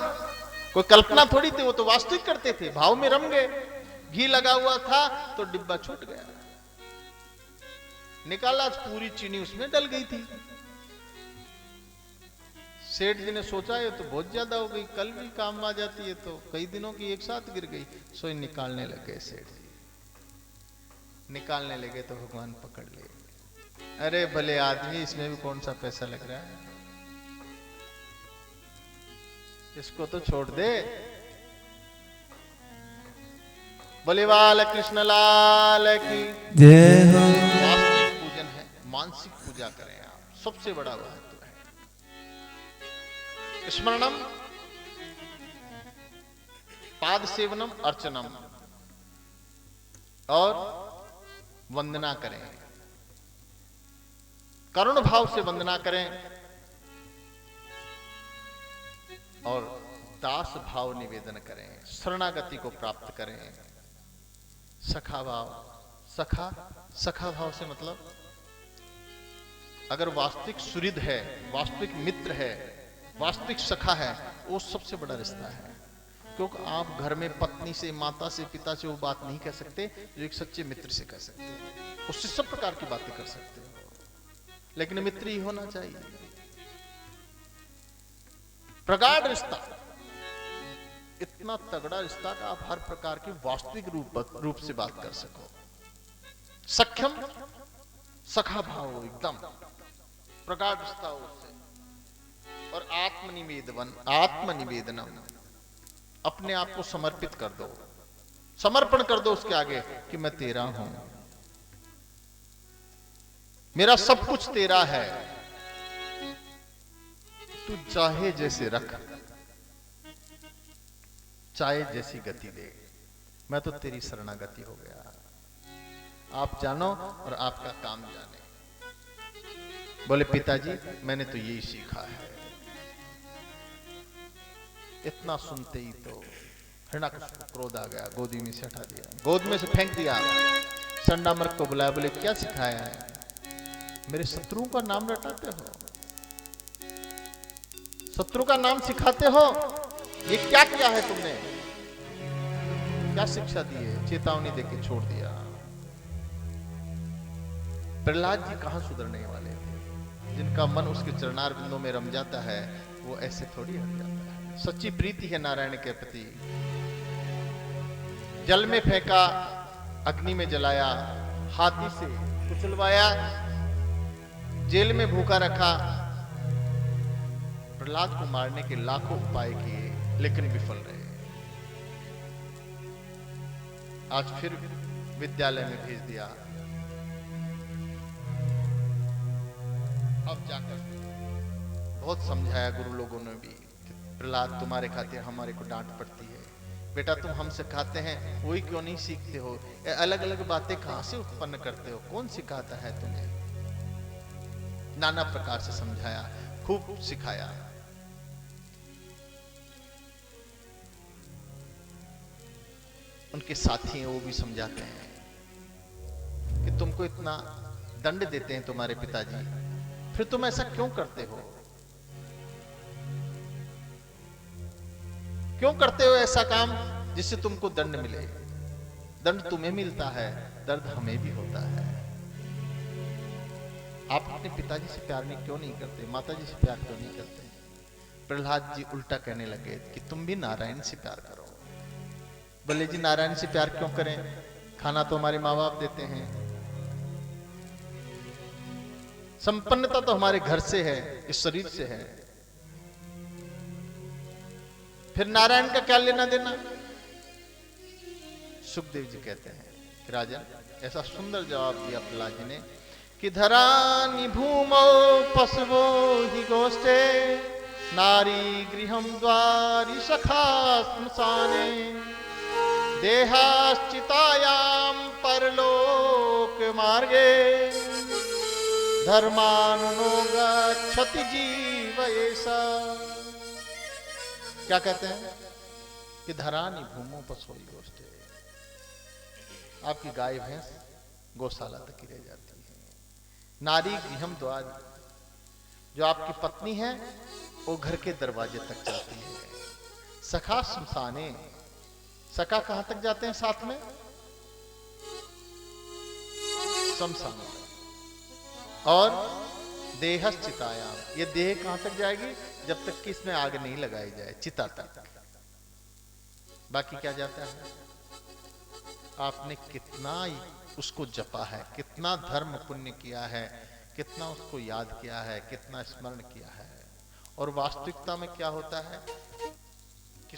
कोई कल्पना थोड़ी थी, वो तो वास्तविक करते थे, भाव में रम गए। घी लगा हुआ था तो डिब्बा छूट गया, निकाला, पूरी चीनी उसमें डल गई थी। सेठ जी ने सोचा ये तो बहुत ज्यादा हो गई, कल भी काम आ जाती है, तो कई दिनों की एक साथ गिर गई। सो निकालने लगे सेठ जी, निकालने लगे तो भगवान पकड़ ले, अरे भले आदमी, इसमें भी कौन सा पैसा लग रहा है, इसको तो छोड़ दे। बोले बाल कृष्ण लाल की जय हो। वास्तविक पूजन है, मानसिक पूजा करें आप, सबसे बड़ा महत्व है। स्मरणम, पाद सेवनम, अर्चनम, और वंदना करें, करुण भाव से वंदना करें। और दास भाव निवेदन करें, शरणागति को प्राप्त करें। सखा भाव, सखा भाव से मतलब अगर वास्तविक सुहृद है, वास्तविक मित्र है, वास्तविक सखा है, वो सबसे बड़ा रिश्ता है। क्योंकि आप घर में पत्नी से, माता से, पिता से वो बात नहीं कह सकते जो एक सच्चे मित्र से कह सकते हैं। उससे सब प्रकार की बातें कर सकते हो, लेकिन मित्र ही होना चाहिए। प्रगाढ़ रिश्ता, इतना तगड़ा रिश्ता का आप हर प्रकार की वास्तविक रूप से बात कर सको। सख्यम, सखा भाव हो, एकदम प्रगाढ़ रिश्ता हो उससे। और आत्मनिवेदनम, अपने आप को समर्पित कर दो, समर्पण कर दो उसके आगे कि मैं तेरा हूं, मेरा सब कुछ तेरा है, तू चाहे जैसे रख, चाहे जैसी गति दे, मैं तो तेरी शरणागति हो गया। आप जानो और आपका काम जाने। बोले पिताजी मैंने तो यही सीखा है। इतना सुनते ही तो हिरण्याकश्यप को क्रोध आ गया, गोदी में से हटा दिया, गोद में से फेंक दिया। संडामर्क को बुलाया, बोले क्या सिखाया है? मेरे शत्रुओं का नाम रटाते हो, शत्रु का नाम सिखाते हो, ये क्या किया है तुमने? क्या शिक्षा दी है? चेतावनी देके छोड़ दिया। प्रहलाद जी कहां सुधरने वाले थे? जिनका मन उसके चरणार बिंदों में रम जाता है वो ऐसे थोड़ी हट जाता है। सच्ची प्रीति है नारायण के प्रति। जल में फेंका, अग्नि में जलाया, हाथी से कुचलवाया, जेल में भूखा रखा, प्रहलाद को मारने के लाखों उपाय किए लेकिन विफल रहे। आज फिर विद्यालय में भेज दिया। अब जाकर बहुत समझाया गुरु लोगों ने भी, प्रहलाद तुम्हारे खातिर हमारे को डांट पड़ती है, बेटा तुम हमसे खाते हैं वही क्यों नहीं सीखते हो? अलग अलग बातें कहां से उत्पन्न करते हो? कौन सिखाता है तुम्हें? नाना प्रकार से समझाया, खूब सिखाया। उनके साथी हैं वो भी समझाते हैं कि तुमको इतना दंड देते हैं तुम्हारे पिताजी, फिर तुम ऐसा क्यों करते हो? क्यों करते हो ऐसा काम जिससे तुमको दंड मिले? दंड तुम्हें मिलता है, दर्द हमें भी होता है। आप अपने पिताजी से प्यार क्यों नहीं करते? माताजी से प्यार क्यों नहीं करते? प्रहलाद जी उल्टा कहने लगे कि तुम भी नारायण से प्यार करो। बोले जी नारायण से प्यार क्यों करें? खाना तो हमारे माँ बाप देते हैं, संपन्नता तो हमारे घर से है, इस शरीर से है, फिर नारायण का क्या लेना देना? सुखदेव जी कहते हैं कि राजा ऐसा सुंदर जवाब दिया प्रहलाद जी ने कि धरानि भूमौ पशवो हि गोष्ठे नारी गृहम द्वारि सखा श्मशाने देहाश्चितायाम परलोक मार्गे धर्मानुनो गच्छति जीव ऐसा। क्या कहते हैं कि धरानि भूमो पशवो गोष्ठे, आपकी गाय भैंस गौशाला तक ही रह जाती है। नारी गृहम द्वार, जो आपकी पत्नी है वो घर के दरवाजे तक जाती है। सखा श्मशाने, सखा कहां तक जाते हैं साथ में? शमशान। और देहश्चितायाम, ये देह कहां तक जाएगी? जब तक कि इसमें आग नहीं लगाई जाए, चिता तक। बाकी क्या जाता है? आपने कितना उसको जपा है, कितना धर्म पुण्य किया है, कितना उसको याद किया है, कितना स्मरण किया है। और वास्तविकता में क्या होता है कि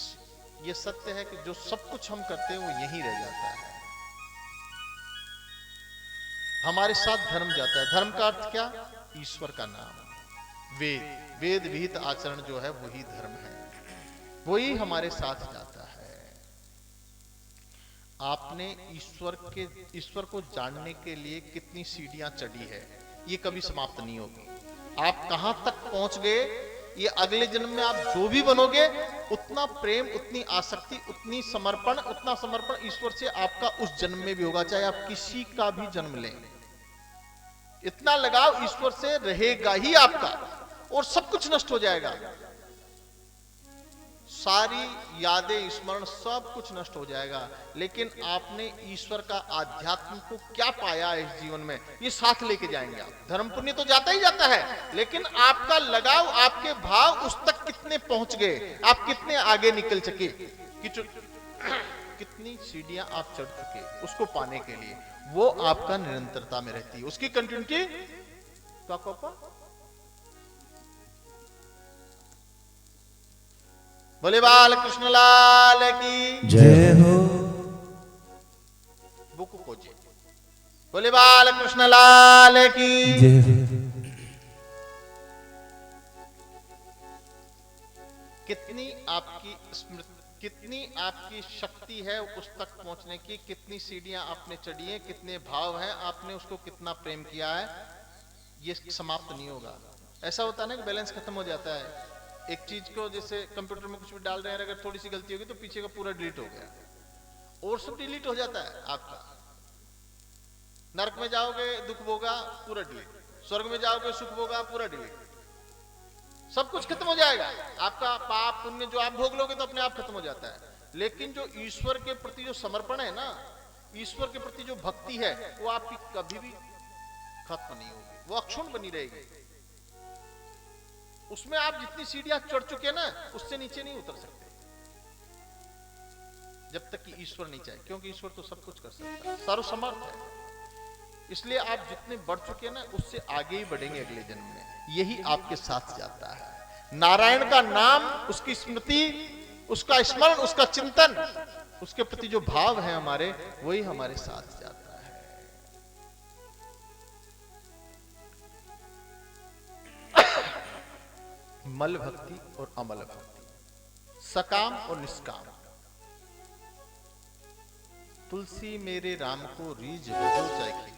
ये सत्य है कि जो सब कुछ हम करते हैं वो यहीं रह जाता है, हमारे साथ धर्म जाता है। धर्म का अर्थ क्या? ईश्वर का नाम, वेद विहित आचरण जो है वही धर्म है, वही हमारे साथ जाता है। आपने ईश्वर को जानने के लिए कितनी सीढ़ियां चढ़ी है, ये कभी समाप्त नहीं होगी। आप कहां तक पहुंच गए ये अगले जन्म में आप जो भी बनोगे, उतना प्रेम, उतनी आसक्ति, उतना समर्पण ईश्वर से आपका उस जन्म में भी होगा, चाहे आप किसी का भी जन्म लें। इतना लगाव ईश्वर से रहेगा ही आपका, और सब कुछ नष्ट हो जाएगा। सारी यादें, स्मरण, सब कुछ नष्ट हो जाएगा। लेकिन आपने ईश्वर का, आध्यात्म को क्या पाया है इस जीवन में, ये साथ लेके जाएंगे आप। धर्म पुण्य तो जाता ही जाता है, लेकिन आपका लगाव, आपके भाव उस तक कितने पहुंच गए, आप कितने आगे निकल सके, कितनी सीढ़ियां आप चढ़ चुके उसको पाने के लिए, वो आपका निरंतरता में रहती है, उसकी कंटिन्यूटी। बोले बाल कृष्ण लाल की जय हो। बुक को जी। बोले बाल कृष्ण लाल की जय हो। कितनी आपकी स्मृति, कितनी आपकी शक्ति है उस तक पहुंचने की, कितनी सीढ़ियां आपने चढ़ी हैं, कितने भाव हैं, आपने उसको कितना प्रेम किया है, ये समाप्त नहीं होगा। ऐसा होता है ना कि बैलेंस खत्म हो जाता है। एक चीज को, जैसे कंप्यूटर में कुछ भी डाल रहे हैं, अगर थोड़ी सी गलती होगी तो पीछे का पूरा डिलीट हो गया, और सब डिलीट हो जाता है आपका। नरक में जाओगे दुख होगा, पूरा डिलीट। स्वर्ग में जाओगे सुख होगा, पूरा डिलीट। सब कुछ खत्म हो जाएगा आपका। पाप पुण्य जो आप भोग लोगे तो अपने आप खत्म हो जाता है। लेकिन जो ईश्वर के प्रति जो समर्पण है ना, ईश्वर के प्रति जो भक्ति है, वो आपकी कभी भी खत्म नहीं होगी, वो अक्षुण्ण बनी रहेगी। उसमें आप जितनी सीढ़ियां चढ़ चुके ना, उससे नीचे नहीं उतर सकते जब तक कि ईश्वर नहीं चाहे, क्योंकि ईश्वर तो सब कुछ कर सकता है, सर्वसमर्थ है। इसलिए आप जितने बढ़ चुके ना, उससे आगे ही बढ़ेंगे अगले जन्म में। यही आपके साथ जाता है। नारायण का नाम, उसकी स्मृति, उसका स्मरण, उसका चिंतन, उसके प्रति जो भाव है हमारे, वही हमारे साथ जाता है। मल भक्ति और अमल भक्ति, सकाम और निष्काम। तुलसी मेरे राम को रीझ बजो चाहे खींच।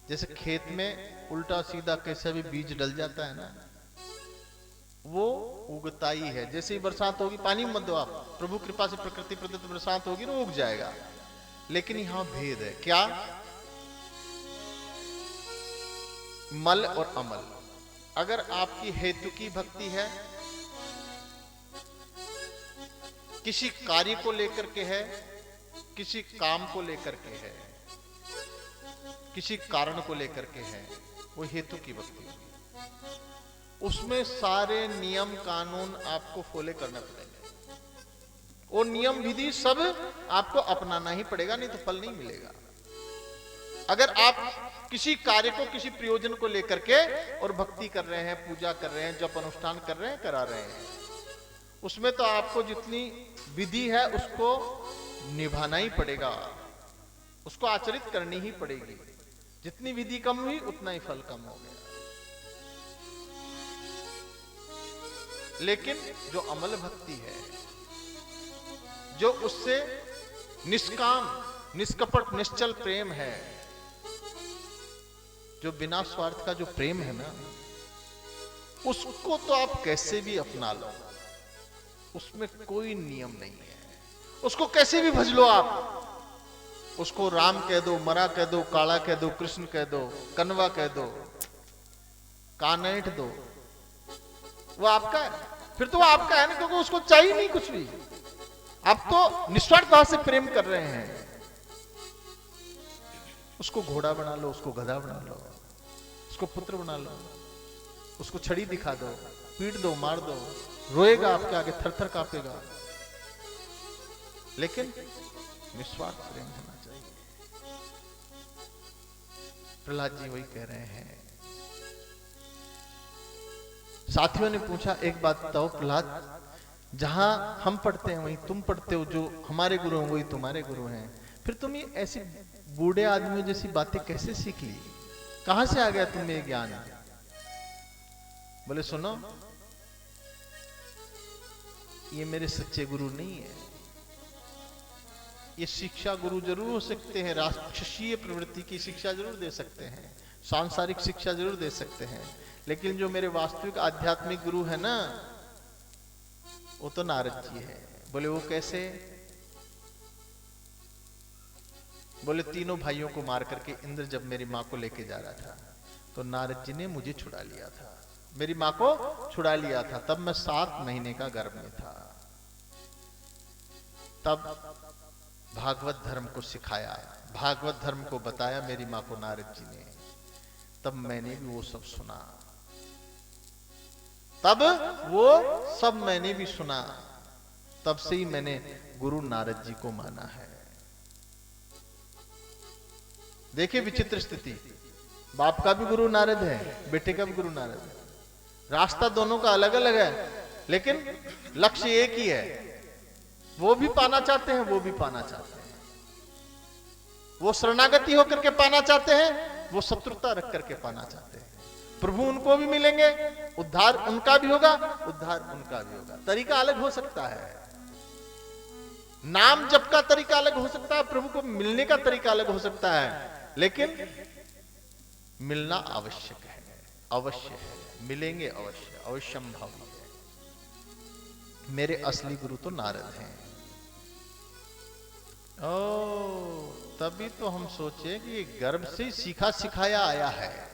जैसे खेत में उल्टा सीधा कैसा भी बीज डल जाता है ना, वो उगता ही है। जैसे ही बरसात होगी, पानी मत दो आप, प्रभु कृपा से प्रकृति प्रदत्त बरसात होगी ना, उग जाएगा। लेकिन यहां भेद है, क्या? मल और अमल। अगर आपकी हेतु की भक्ति है, किसी कार्य को लेकर के है, किसी काम को लेकर के है, किसी कारण को लेकर के है, वो हेतु की भक्ति होगी। उसमें सारे नियम कानून आपको फॉलो करने पड़ेंगे, वो नियम विधि सब आपको अपनाना ही पड़ेगा, नहीं तो फल नहीं मिलेगा। अगर आप किसी कार्य को, किसी प्रयोजन को लेकर के और भक्ति कर रहे हैं, पूजा कर रहे हैं, जप अनुष्ठान कर रहे हैं, करा रहे हैं, उसमें तो आपको जितनी विधि है उसको निभाना ही पड़ेगा, उसको आचरित करनी ही पड़ेगी। जितनी विधि कम हुई, उतना ही फल कम हो गया। लेकिन जो अमल भक्ति है, जो उससे निष्काम, निष्कपट, निश्चल प्रेम है, जो बिना स्वार्थ का जो प्रेम है ना, उसको तो आप कैसे भी अपना लो, उसमें कोई नियम नहीं है। उसको कैसे भी भज लो आप, उसको राम कह दो, मरा कह दो, काला कह दो, कृष्ण कह दो, कनवा कह दो, कानैठ दो, वो आपका है। फिर तो वो आपका है ना, क्योंकि उसको चाहिए नहीं कुछ भी। आप तो निस्वार्थ भाव से प्रेम कर रहे हैं। उसको घोड़ा बना लो, उसको गधा बना लो, उसको पुत्र बना लो, उसको छड़ी दिखा दो, पीट दो, मार दो, रोएगा आपके आगे, थर थर कांपेगा। लेकिन निस्वार्थ प्रेम होना चाहिए। प्रहलाद जी वही कह रहे हैं। साथियों ने पूछा, एक बात बताओ प्रहलाद, जहां हम पढ़ते हैं वहीं तुम पढ़ते हो, जो हमारे गुरु हैं वही तुम्हारे गुरु हैं, फिर तुम ये ऐसी बूढ़े आदमियों जैसी बातें कैसे सीख ली? कहां से आ गया तुम्हें ये ज्ञान? बोले सुनो, ये मेरे सच्चे गुरु नहीं है। ये शिक्षा गुरु जरूर हो सकते हैं, राक्षसीय प्रवृत्ति की शिक्षा जरूर दे सकते हैं, सांसारिक शिक्षा जरूर दे सकते हैं, लेकिन जो मेरे वास्तविक आध्यात्मिक गुरु है ना, वो तो नारद जी है। बोले वो कैसे? बोले तीनों भाइयों को मार करके इंद्र जब मेरी माँ को लेके जा रहा था, तो नारद जी ने मुझे छुड़ा लिया था, मेरी माँ को छुड़ा लिया था। तब मैं 7 महीने का गर्भ में था। तब भागवत धर्म को सिखाया, भागवत धर्म को बताया मेरी माँ को नारद जी ने। तब मैंने भी वो सब सुना, तब वो सब मैंने भी सुना। तब से ही मैंने गुरु नारद जी को माना है। देखिए विचित्र स्थिति, बाप का भी गुरु नारद है, बेटे का भी गुरु नारद है। रास्ता दोनों का अलग अलग है, लेकिन लक्ष्य एक ही है। वो भी पाना चाहते हैं, वो भी पाना चाहते हैं। वो शरणागति होकर के पाना चाहते हैं, वो शत्रुता रख करके पाना चाहते हैं। प्रभु उनको भी मिलेंगे, उद्धार उनका भी होगा, उद्धार उनका भी होगा। तरीका अलग हो सकता है, नाम जप का तरीका अलग हो सकता है, प्रभु को मिलने का तरीका अलग हो सकता है, लेकिन मिलना आवश्यक है, अवश्य है, मिलेंगे अवश्य, अवश्यंभावी है। मेरे असली गुरु तो नारद हैं। ओ, तभी तो हम सोचे कि ये गर्भ से ही सीखा सिखाया आया है।